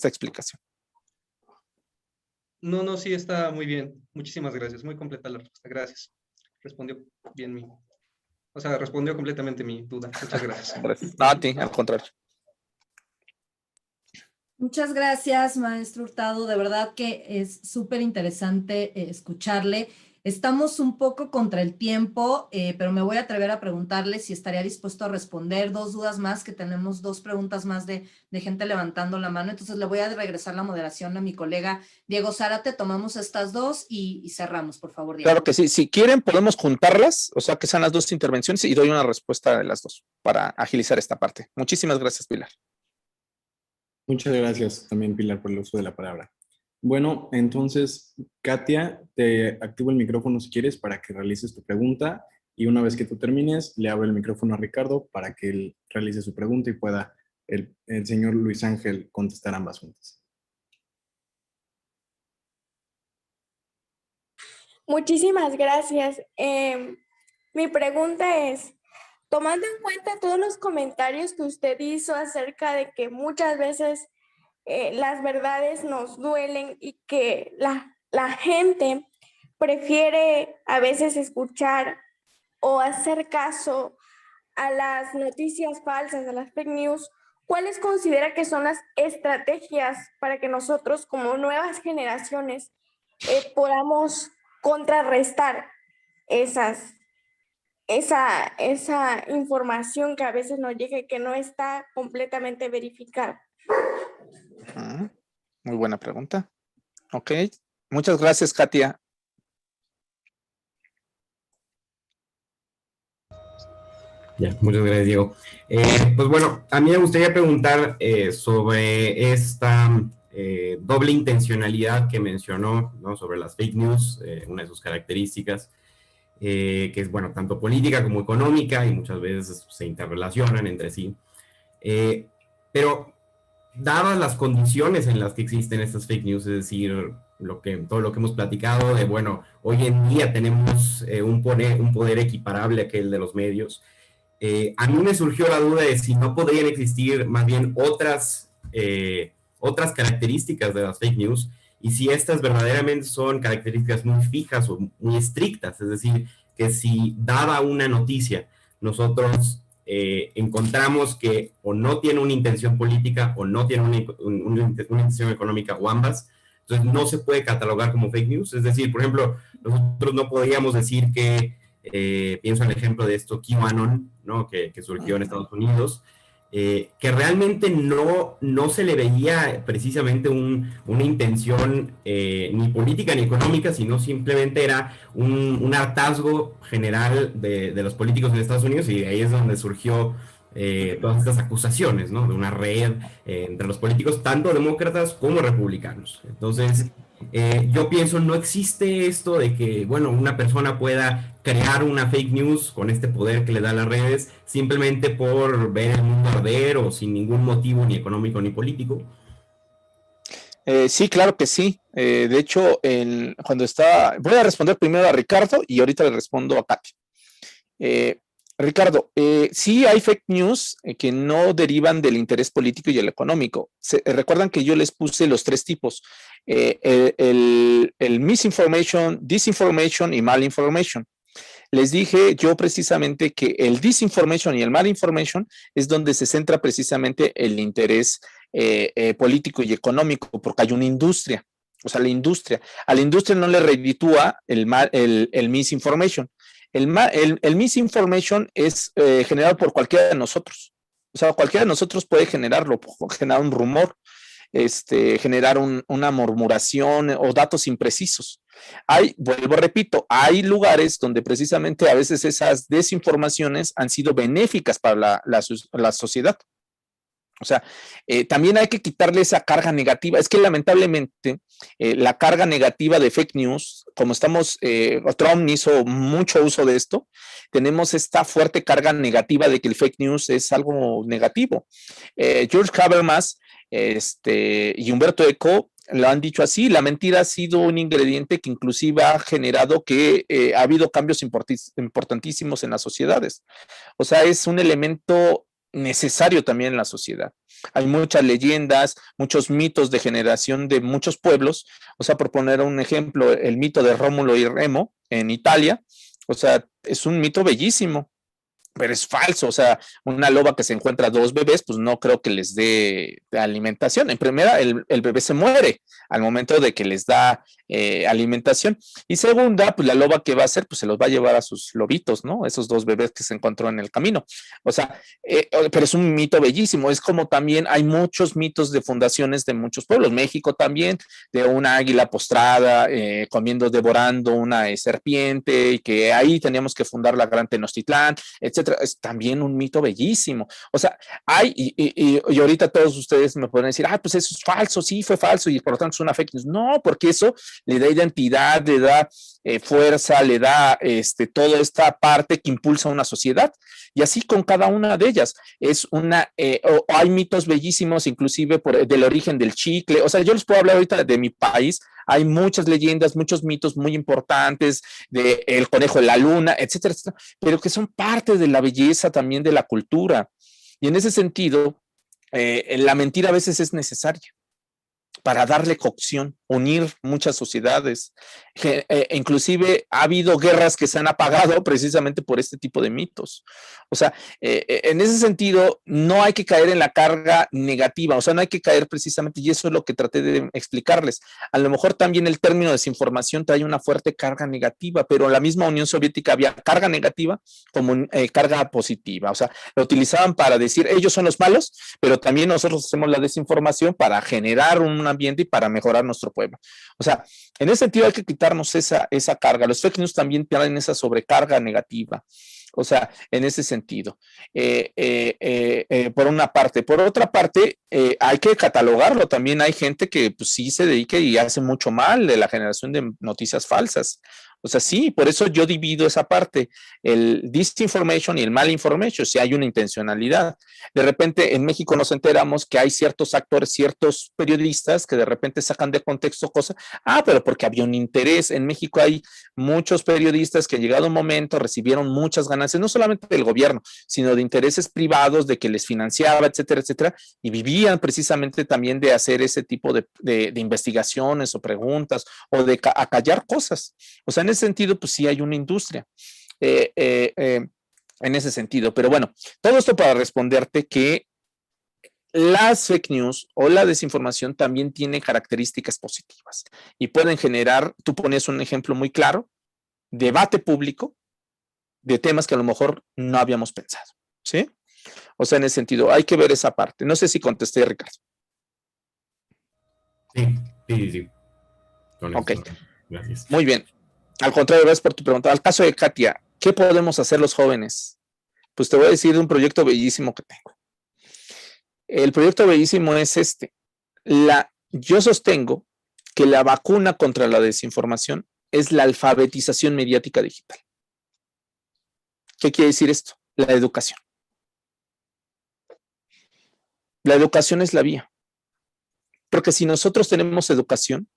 explicación. No, sí, está muy bien. Muchísimas gracias. Muy completa la respuesta. Gracias. Respondió bien respondió completamente mi duda. Muchas gracias. Gracias. No, a ti, al contrario. Muchas gracias, maestro Hurtado. De verdad que es súper interesante escucharle. Estamos un poco contra el tiempo, pero me voy a atrever a preguntarle si estaría dispuesto a responder 2 dudas más, que tenemos 2 preguntas más de gente levantando la mano. Entonces le voy a regresar la moderación a mi colega Diego Zárate. Tomamos estas 2 y cerramos, por favor, Diego. Claro que sí. Si quieren, podemos juntarlas, o sea, que sean las 2 intervenciones y doy una respuesta de las 2 para agilizar esta parte. Muchísimas gracias, Pilar. Muchas gracias también, Pilar, por el uso de la palabra. Bueno, entonces, Katia, te activo el micrófono si quieres para que realices tu pregunta y una vez que tú termines, le abro el micrófono a Ricardo para que él realice su pregunta y pueda el señor Luis Ángel contestar ambas juntas. Muchísimas gracias. Mi pregunta es, tomando en cuenta todos los comentarios que usted hizo acerca de que muchas veces las verdades nos duelen y que la gente prefiere a veces escuchar o hacer caso a las noticias falsas, a las fake news, ¿cuáles considera que son las estrategias para que nosotros como nuevas generaciones podamos contrarrestar esa información que a veces nos llega y que no está completamente verificada? Muy buena pregunta. Ok, muchas gracias, Katia. Ya, muchas gracias, Diego. Pues bueno, a mí me gustaría preguntar sobre esta doble intencionalidad que mencionó, ¿no? Sobre las fake news, una de sus características, que es, bueno, tanto política como económica, y muchas veces se interrelacionan entre sí. Pero dadas las condiciones en las que existen estas fake news, es decir, todo lo que hemos platicado de, bueno, hoy en día tenemos un poder equiparable a aquel de los medios, a mí me surgió la duda de si no podrían existir más bien otras características de las fake news, y si estas verdaderamente son características muy fijas o muy estrictas, es decir, que si dada una noticia nosotros encontramos que o no tiene una intención política o no tiene una intención económica o ambas, entonces no se puede catalogar como fake news. Es decir, por ejemplo, nosotros no podríamos decir que, pienso en el ejemplo de esto QAnon, ¿no? que surgió en Estados Unidos, que realmente no se le veía precisamente una intención ni política ni económica, sino simplemente era un hartazgo general de los políticos en Estados Unidos, y ahí es donde surgió todas estas acusaciones, ¿no? De una red entre los políticos, tanto demócratas como republicanos. Entonces, yo pienso, no existe esto de que, bueno, una persona pueda crear una fake news con este poder que le da las redes simplemente por ver el mundo arder o sin ningún motivo ni económico ni político. Sí, claro que sí. De hecho, voy a responder primero a Ricardo y ahorita le respondo a Katy. Ricardo, sí hay fake news que no derivan del interés político y el económico. Recuerdan que yo les puse los tres tipos, el misinformation, disinformation y malinformation. Les dije yo precisamente que el disinformation y el malinformation es donde se centra precisamente el interés político y económico, porque hay una industria. O sea, a la industria no le reditúa el misinformation. El misinformation es generado por cualquiera de nosotros. O sea, cualquiera de nosotros puede generarlo, generar un rumor, generar una murmuración o datos imprecisos. Repito, hay lugares donde precisamente a veces esas desinformaciones han sido benéficas para la sociedad. O sea, también hay que quitarle esa carga negativa. Es que lamentablemente la carga negativa de fake news, como Trump hizo mucho uso de esto, tenemos esta fuerte carga negativa de que el fake news es algo negativo. George Habermas y Humberto Eco lo han dicho así: la mentira ha sido un ingrediente que inclusive ha generado que ha habido cambios importantísimos en las sociedades. O sea, es un elemento necesario también en la sociedad. Hay muchas leyendas, muchos mitos de generación de muchos pueblos. O sea, por poner un ejemplo, el mito de Rómulo y Remo en Italia, o sea, es un mito bellísimo, pero es falso. O sea, una loba que se encuentra 2 bebés, pues no creo que les dé alimentación. En primera, el bebé se muere al momento de que les da alimentación. Y segunda, pues la loba que va a hacer, pues se los va a llevar a sus lobitos, ¿no? Esos 2 bebés que se encontró en el camino. O sea, pero es un mito bellísimo. Es como también hay muchos mitos de fundaciones de muchos pueblos. México también, de una águila postrada, devorando una serpiente, y que ahí teníamos que fundar la Gran Tenochtitlán, etcétera. Es también un mito bellísimo. O sea, y ahorita todos ustedes me pueden decir, pues eso es falso, sí, fue falso, y por lo tanto es una fake news. No, porque eso le da identidad, le da fuerza, le da toda esta parte que impulsa una sociedad. Y así con cada una de ellas. Es hay mitos bellísimos, inclusive del origen del chicle. O sea, yo les puedo hablar ahorita de mi país. Hay muchas leyendas, muchos mitos muy importantes de el conejo de la luna, etcétera, etcétera, pero que son parte de la belleza también de la cultura. Y en ese sentido, la mentira a veces es necesaria para darle cocción, unir muchas sociedades. Inclusive ha habido guerras que se han apagado precisamente por este tipo de mitos. O sea, en ese sentido, no hay que caer en la carga negativa, o sea, no hay que caer precisamente, y eso es lo que traté de explicarles. A lo mejor también el término desinformación trae una fuerte carga negativa, pero en la misma Unión Soviética había carga negativa como carga positiva. O sea, lo utilizaban para decir, ellos son los malos, pero también nosotros hacemos la desinformación para generar un ambiente y para mejorar nuestro pueblo. O sea, en ese sentido hay que quitarnos esa carga. Los fake news también tienen esa sobrecarga negativa. O sea, en ese sentido, por una parte. Por otra parte, hay que catalogarlo. También hay gente que pues, sí se dedica y hace mucho mal de la generación de noticias falsas. O sea, sí, por eso yo divido esa parte, el disinformation y el malinformation, si hay una intencionalidad. De repente en México nos enteramos que hay ciertos actores, ciertos periodistas que de repente sacan de contexto cosas, pero porque había un interés. En México hay muchos periodistas que llegado un momento recibieron muchas ganancias, no solamente del gobierno, sino de intereses privados, de que les financiaba, etcétera, etcétera, y vivían precisamente también de hacer ese tipo de investigaciones o preguntas o de acallar cosas. O sea, en ese sentido, pues sí hay una industria en ese sentido. Pero bueno, todo esto para responderte que las fake news o la desinformación también tienen características positivas y pueden generar, tú pones un ejemplo muy claro, debate público de temas que a lo mejor no habíamos pensado, ¿sí? O sea, en ese sentido, hay que ver esa parte. No sé si contesté, Ricardo. Sí. Ok, gracias. Muy bien. Al contrario, gracias por tu pregunta. Al caso de Katia, ¿qué podemos hacer los jóvenes? Pues te voy a decir de un proyecto bellísimo que tengo. El proyecto bellísimo es yo sostengo que la vacuna contra la desinformación es la alfabetización mediática digital. ¿Qué quiere decir esto? La educación. La educación es la vía. Porque si nosotros tenemos educación,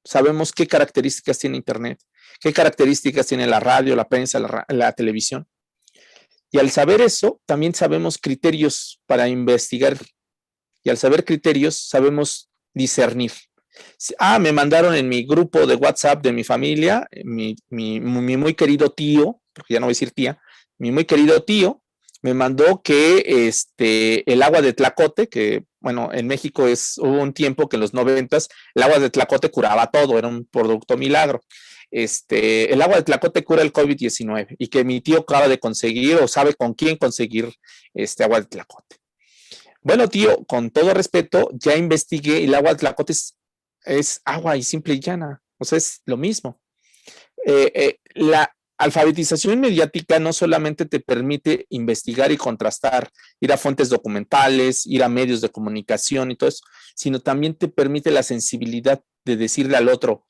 sabemos qué características tiene Internet, qué características tiene la radio, la prensa, la televisión. Y al saber eso, también sabemos criterios para investigar. Y al saber criterios, sabemos discernir. Me mandaron en mi grupo de WhatsApp de mi familia, mi muy querido tío, porque ya no voy a decir tía, mi muy querido tío me mandó que el agua de Tlacote, que bueno, en México hubo un tiempo que en los 90s el agua de Tlacote curaba todo, era un producto milagro. El agua de Tlacote cura el COVID-19 y que mi tío acaba de conseguir o sabe con quién conseguir agua de Tlacote. Bueno, tío, con todo respeto, ya investigué y el agua de Tlacote es agua y simple y llana, o sea, es lo mismo. La alfabetización mediática no solamente te permite investigar y contrastar, ir a fuentes documentales, ir a medios de comunicación y todo eso, sino también te permite la sensibilidad de decirle al otro,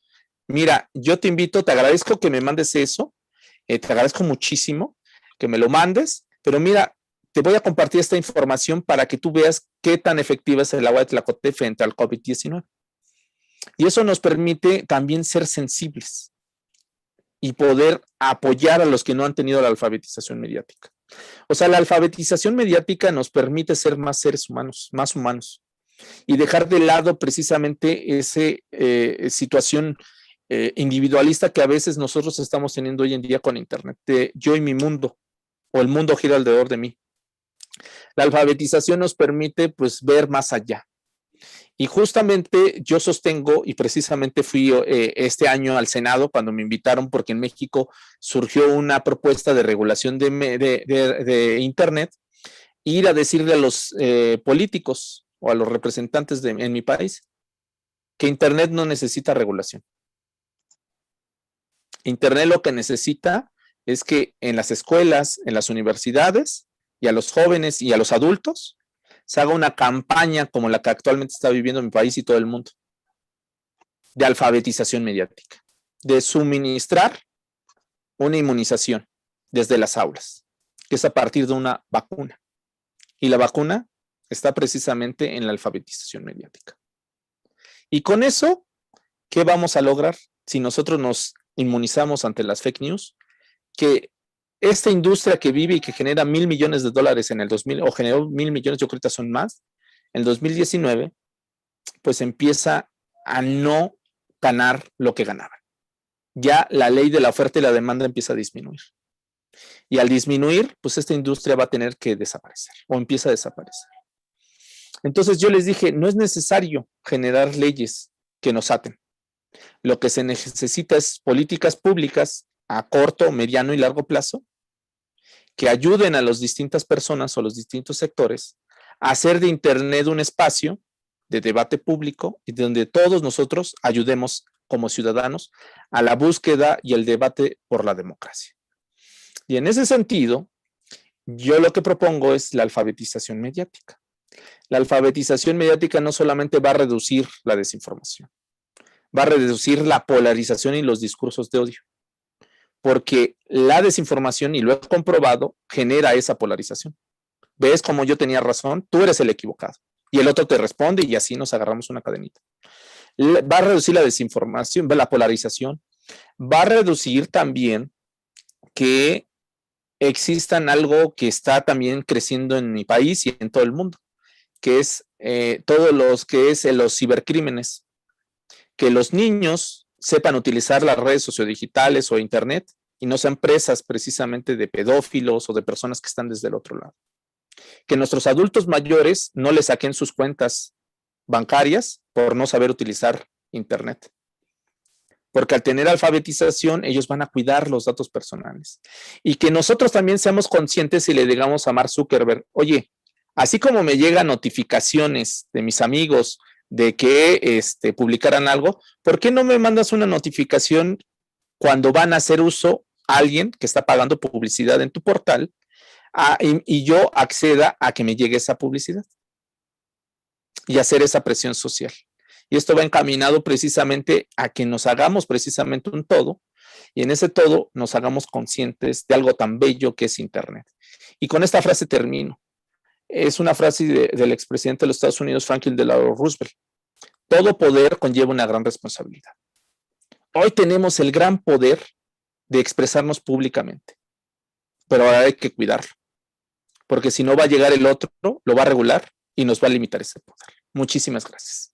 mira, yo te invito, te agradezco que me mandes eso, te agradezco muchísimo que me lo mandes, pero mira, te voy a compartir esta información para que tú veas qué tan efectiva es el agua de Tlacote frente al COVID-19. Y eso nos permite también ser sensibles y poder apoyar a los que no han tenido la alfabetización mediática. O sea, la alfabetización mediática nos permite ser más seres humanos, más humanos, y dejar de lado precisamente esa situación individualista que a veces nosotros estamos teniendo hoy en día con Internet, de yo y mi mundo, o el mundo gira alrededor de mí. La alfabetización nos permite pues ver más allá. Y justamente yo sostengo, y precisamente fui este año al Senado cuando me invitaron, porque en México surgió una propuesta de regulación de Internet, ir a decirle a los políticos o a los representantes en mi país que Internet no necesita regulación. Internet lo que necesita es que en las escuelas, en las universidades, y a los jóvenes y a los adultos, se haga una campaña como la que actualmente está viviendo mi país y todo el mundo, de alfabetización mediática. de suministrar una inmunización desde las aulas, que es a partir de una vacuna. Y la vacuna está precisamente en la alfabetización mediática. Y con eso, ¿qué vamos a lograr si nosotros nos inmunizamos ante las fake news? Que esta industria que vive y que genera $1,000 millones en el 2000, o generó 1,000 millones, yo creo que son más, en el 2019, pues empieza a no ganar lo que ganaba. Ya la ley de la oferta y la demanda empieza a disminuir. Y al disminuir, pues esta industria va a tener que desaparecer o empieza a desaparecer. Entonces yo les dije, no es necesario generar leyes que nos aten. Lo que se necesita es políticas públicas a corto, mediano y largo plazo que ayuden a las distintas personas o los distintos sectores a hacer de Internet un espacio de debate público y donde todos nosotros ayudemos como ciudadanos a la búsqueda y el debate por la democracia. Y en ese sentido, yo lo que propongo es la alfabetización mediática. La alfabetización mediática no solamente va a reducir la desinformación, va a reducir la polarización y los discursos de odio, porque la desinformación, y lo he comprobado, genera esa polarización. ¿Ves cómo yo tenía razón? Tú eres el equivocado. Y el otro te responde y así nos agarramos una cadenita. Va a reducir la desinformación, la polarización. Va a reducir también que existan algo que está también creciendo en mi país y en todo el mundo, que es los cibercrímenes. Que los niños sepan utilizar las redes sociodigitales o internet y no sean presas precisamente de pedófilos o de personas que están desde el otro lado. Que nuestros adultos mayores no les saquen sus cuentas bancarias por no saber utilizar internet. Porque al tener alfabetización, ellos van a cuidar los datos personales. Y que nosotros también seamos conscientes y le digamos a Mark Zuckerberg, oye, así como me llegan notificaciones de mis amigos de que publicaran algo, ¿por qué no me mandas una notificación cuando van a hacer uso a alguien que está pagando publicidad en tu portal y yo acceda a que me llegue esa publicidad? Y hacer esa presión social. Y esto va encaminado precisamente a que nos hagamos precisamente un todo, y en ese todo nos hagamos conscientes de algo tan bello que es Internet. Y con esta frase termino. Es una frase del expresidente de los Estados Unidos, Franklin Delano Roosevelt. Todo poder conlleva una gran responsabilidad. Hoy tenemos el gran poder de expresarnos públicamente, pero ahora hay que cuidarlo, porque si no va a llegar el otro, lo va a regular y nos va a limitar ese poder. Muchísimas gracias.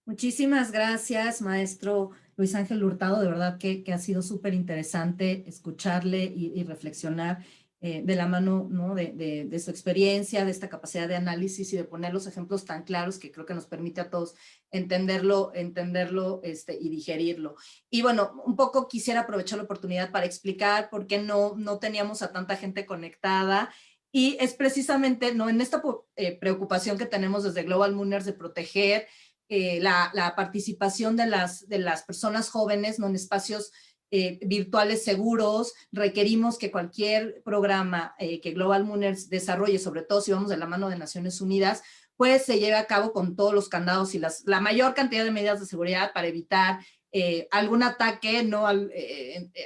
Muchísimas gracias, maestro Luis Ángel Hurtado. De verdad que ha sido súper interesante escucharle y reflexionar de la mano, ¿no? de su experiencia, de esta capacidad de análisis y de poner los ejemplos tan claros que creo que nos permite a todos entenderlo y digerirlo. Y bueno, un poco quisiera aprovechar la oportunidad para explicar por qué no teníamos a tanta gente conectada. Y es precisamente, ¿no?, en esta preocupación que tenemos desde Global Mooners de proteger la participación de las personas jóvenes, ¿no?, en espacios virtuales seguros. Requerimos que cualquier programa que Global Mooners desarrolle, sobre todo si vamos de la mano de Naciones Unidas, pues se lleve a cabo con todos los candados y la mayor cantidad de medidas de seguridad para evitar algún ataque, ¿no?, a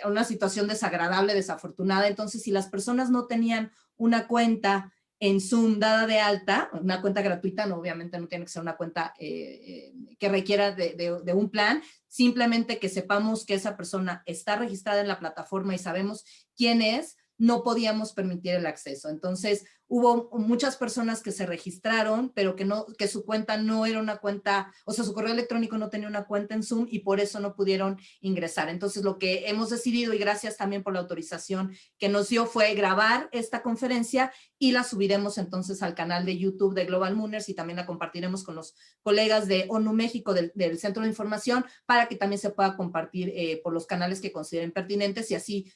una situación desagradable, desafortunada. Entonces, si las personas no tenían una cuenta en Zoom dada de alta, una cuenta gratuita, no, obviamente no tiene que ser una cuenta que requiera de un plan, simplemente que sepamos que esa persona está registrada en la plataforma y sabemos quién es, no podíamos permitir el acceso. Entonces, hubo muchas personas que se registraron, pero que su cuenta no era una cuenta, o sea, su correo electrónico no tenía una cuenta en Zoom y por eso no pudieron ingresar. Entonces, lo que hemos decidido, y gracias también por la autorización que nos dio, fue grabar esta conferencia y la subiremos entonces al canal de YouTube de Global Mooners y también la compartiremos con los colegas de ONU México del Centro de Información para que también se pueda compartir por los canales que consideren pertinentes y así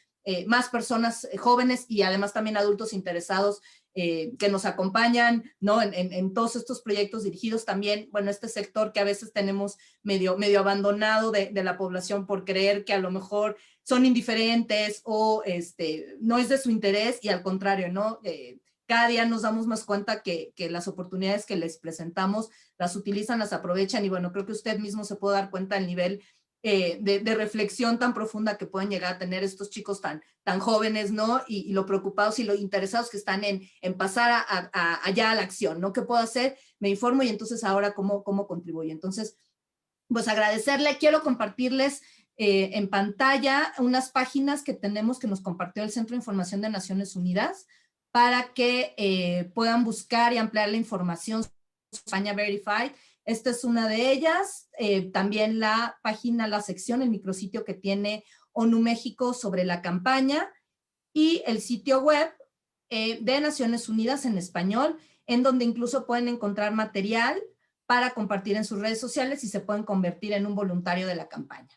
más personas jóvenes y además también adultos interesados que nos acompañan, ¿no?, en todos estos proyectos dirigidos también, bueno, este sector que a veces tenemos medio abandonado de la población por creer que a lo mejor son indiferentes o no es de su interés, y al contrario, ¿no? Cada día nos damos más cuenta que las oportunidades que les presentamos las utilizan, las aprovechan, y bueno, creo que usted mismo se puede dar cuenta del nivel de reflexión tan profunda que pueden llegar a tener estos chicos tan jóvenes, ¿no? Y lo preocupados y lo interesados que están en pasar allá a la acción, ¿no? ¿Qué puedo hacer? Me informo y entonces ahora cómo contribuyo. Entonces, pues agradecerle, quiero compartirles en pantalla unas páginas que tenemos que nos compartió el Centro de Información de Naciones Unidas para que puedan buscar y ampliar la información sobre España Verified. Esta es una de ellas. También la página, la sección, el micrositio que tiene ONU México sobre la campaña y el sitio web de Naciones Unidas en español, en donde incluso pueden encontrar material para compartir en sus redes sociales y se pueden convertir en un voluntario de la campaña,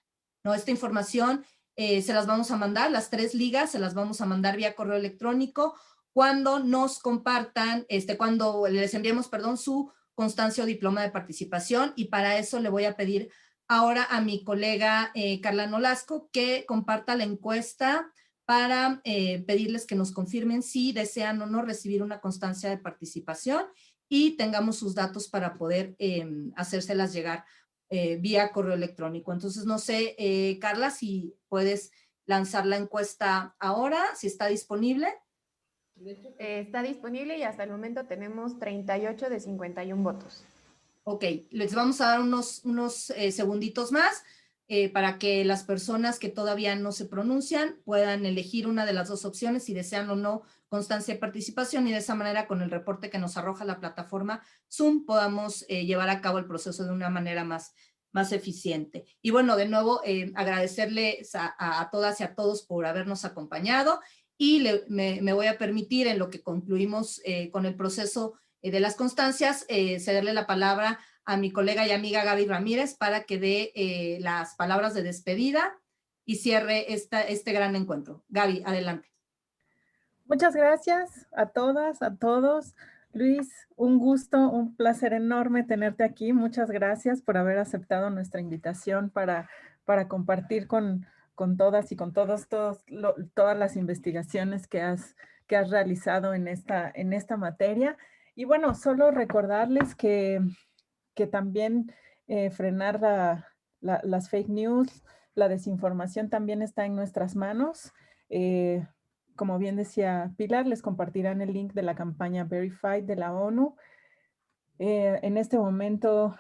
¿no? Esta información se las vamos a mandar, las 3 ligas se las vamos a mandar vía correo electrónico cuando nos compartan, cuando les enviemos, perdón, su constancia o diploma de participación, y para eso le voy a pedir ahora a mi colega Carla Nolasco que comparta la encuesta para pedirles que nos confirmen si desean o no recibir una constancia de participación y tengamos sus datos para poder hacérselas llegar vía correo electrónico. Entonces, no sé, Carla, si puedes lanzar la encuesta ahora, si está disponible. Está disponible y hasta el momento tenemos 38 de 51 votos. Ok, les vamos a dar unos segunditos más para que las personas que todavía no se pronuncian puedan elegir una de las 2 opciones si desean o no constancia de participación, y de esa manera con el reporte que nos arroja la plataforma Zoom podamos llevar a cabo el proceso de una manera más eficiente. Y bueno, de nuevo agradecerles a todas y a todos por habernos acompañado, y me voy a permitir, en lo que concluimos con el proceso de las constancias, cederle la palabra a mi colega y amiga Gaby Ramírez para que dé las palabras de despedida y cierre este gran encuentro. Gaby, adelante. Muchas gracias a todas, a todos. Luis, un gusto, un placer enorme tenerte aquí. Muchas gracias por haber aceptado nuestra invitación para compartir con todas y con todas las investigaciones que has realizado en esta materia. Y bueno, solo recordarles que también frenar las fake news, la desinformación también está en nuestras manos. Como bien decía Pilar, les compartirán el link de la campaña Verified de la ONU. En este momento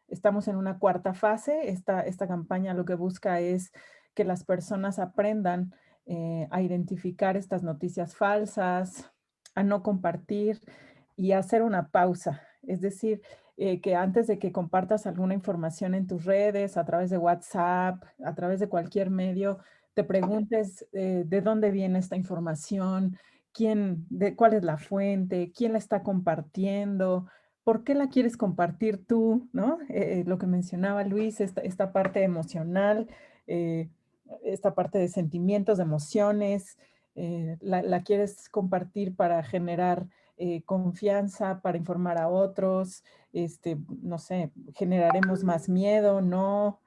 estamos en una 4ª fase. Esta campaña lo que busca es que las personas aprendan a identificar estas noticias falsas, a no compartir y a hacer una pausa. Es decir, que antes de que compartas alguna información en tus redes, a través de WhatsApp, a través de cualquier medio, te preguntes de dónde viene esta información, cuál es la fuente, quién la está compartiendo, por qué la quieres compartir tú, ¿no? Lo que mencionaba Luis, esta parte emocional, esta parte de sentimientos, de emociones, la quieres compartir para generar confianza, para informar a otros, no sé, generaremos más miedo, ¿no?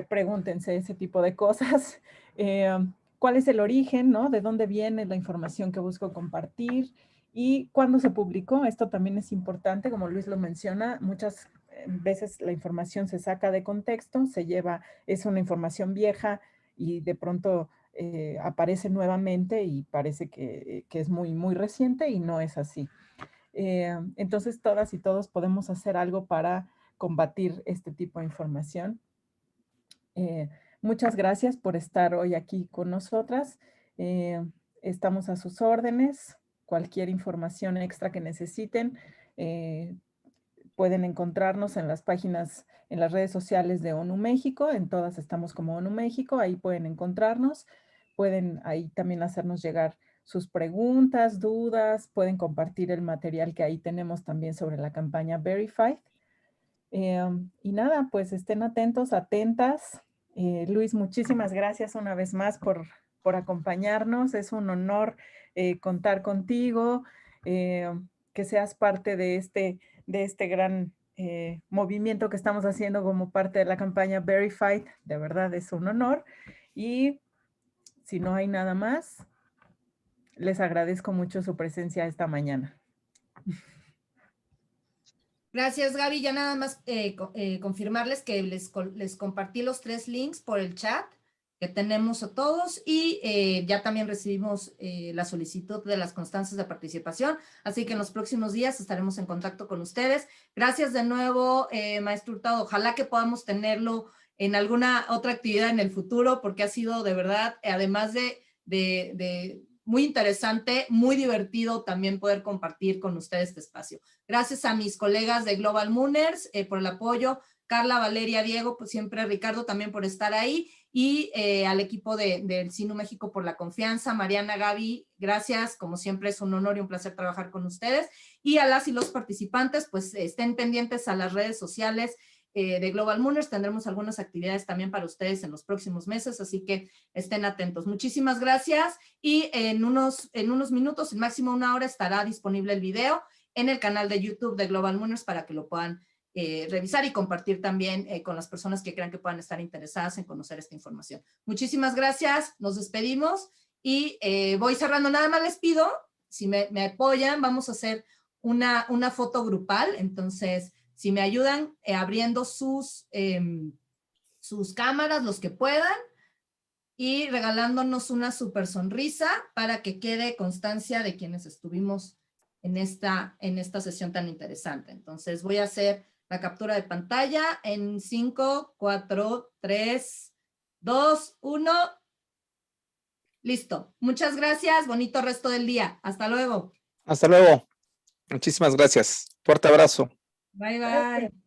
Pregúntense ese tipo de cosas. ¿Cuál es el origen, ¿no? ¿De dónde viene la información que busco compartir? ¿Y cuándo se publicó? Esto también es importante, como Luis lo menciona, muchas veces la información se saca de contexto, es una información vieja y de pronto aparece nuevamente y parece que es muy reciente, y no es así. Entonces, todas y todos podemos hacer algo para combatir este tipo de información. Muchas gracias por estar hoy aquí con nosotras. Estamos a sus órdenes. Cualquier información extra que necesiten, pueden encontrarnos en las páginas, en las redes sociales de ONU México. En todas estamos como ONU México. Ahí pueden encontrarnos. Pueden ahí también hacernos llegar sus preguntas, dudas. Pueden compartir el material que ahí tenemos también sobre la campaña Verified. Y nada, pues estén atentos, atentas. Luis, muchísimas gracias una vez más por acompañarnos. Es un honor contar contigo, que seas parte de este gran movimiento que estamos haciendo como parte de la campaña Verified. De verdad es un honor. Y si no hay nada más, les agradezco mucho su presencia esta mañana. Gracias, Gaby. Ya nada más confirmarles que les compartí los 3 links por el chat que tenemos a todos y ya también recibimos la solicitud de las constancias de participación, así que en los próximos días estaremos en contacto con ustedes. Gracias de nuevo, maestro Hurtado. Ojalá que podamos tenerlo en alguna otra actividad en el futuro, porque ha sido de verdad, además de muy interesante, muy divertido también poder compartir con ustedes este espacio. Gracias a mis colegas de Global Mooners por el apoyo, Carla, Valeria, Diego, pues siempre Ricardo también por estar ahí, y al equipo del CINU México por la confianza, Mariana, Gaby, gracias, como siempre es un honor y un placer trabajar con ustedes, y a las y los participantes, pues estén pendientes a las redes sociales de Global Mooners. Tendremos algunas actividades también para ustedes en los próximos meses, así que estén atentos. Muchísimas gracias y en unos minutos, en máximo 1 hora, estará disponible el video en el canal de YouTube de Global Mooners para que lo puedan revisar y compartir también con las personas que crean que puedan estar interesadas en conocer esta información. Muchísimas gracias, nos despedimos y voy cerrando. Nada más les pido, si me apoyan, vamos a hacer una foto grupal, entonces si me ayudan abriendo sus cámaras, los que puedan, y regalándonos una súper sonrisa para que quede constancia de quienes estuvimos en esta sesión tan interesante. Entonces voy a hacer la captura de pantalla en 5, 4, 3, 2, 1. Listo. Muchas gracias. Bonito resto del día. Hasta luego. Hasta luego. Muchísimas gracias. Fuerte abrazo. Bye, bye.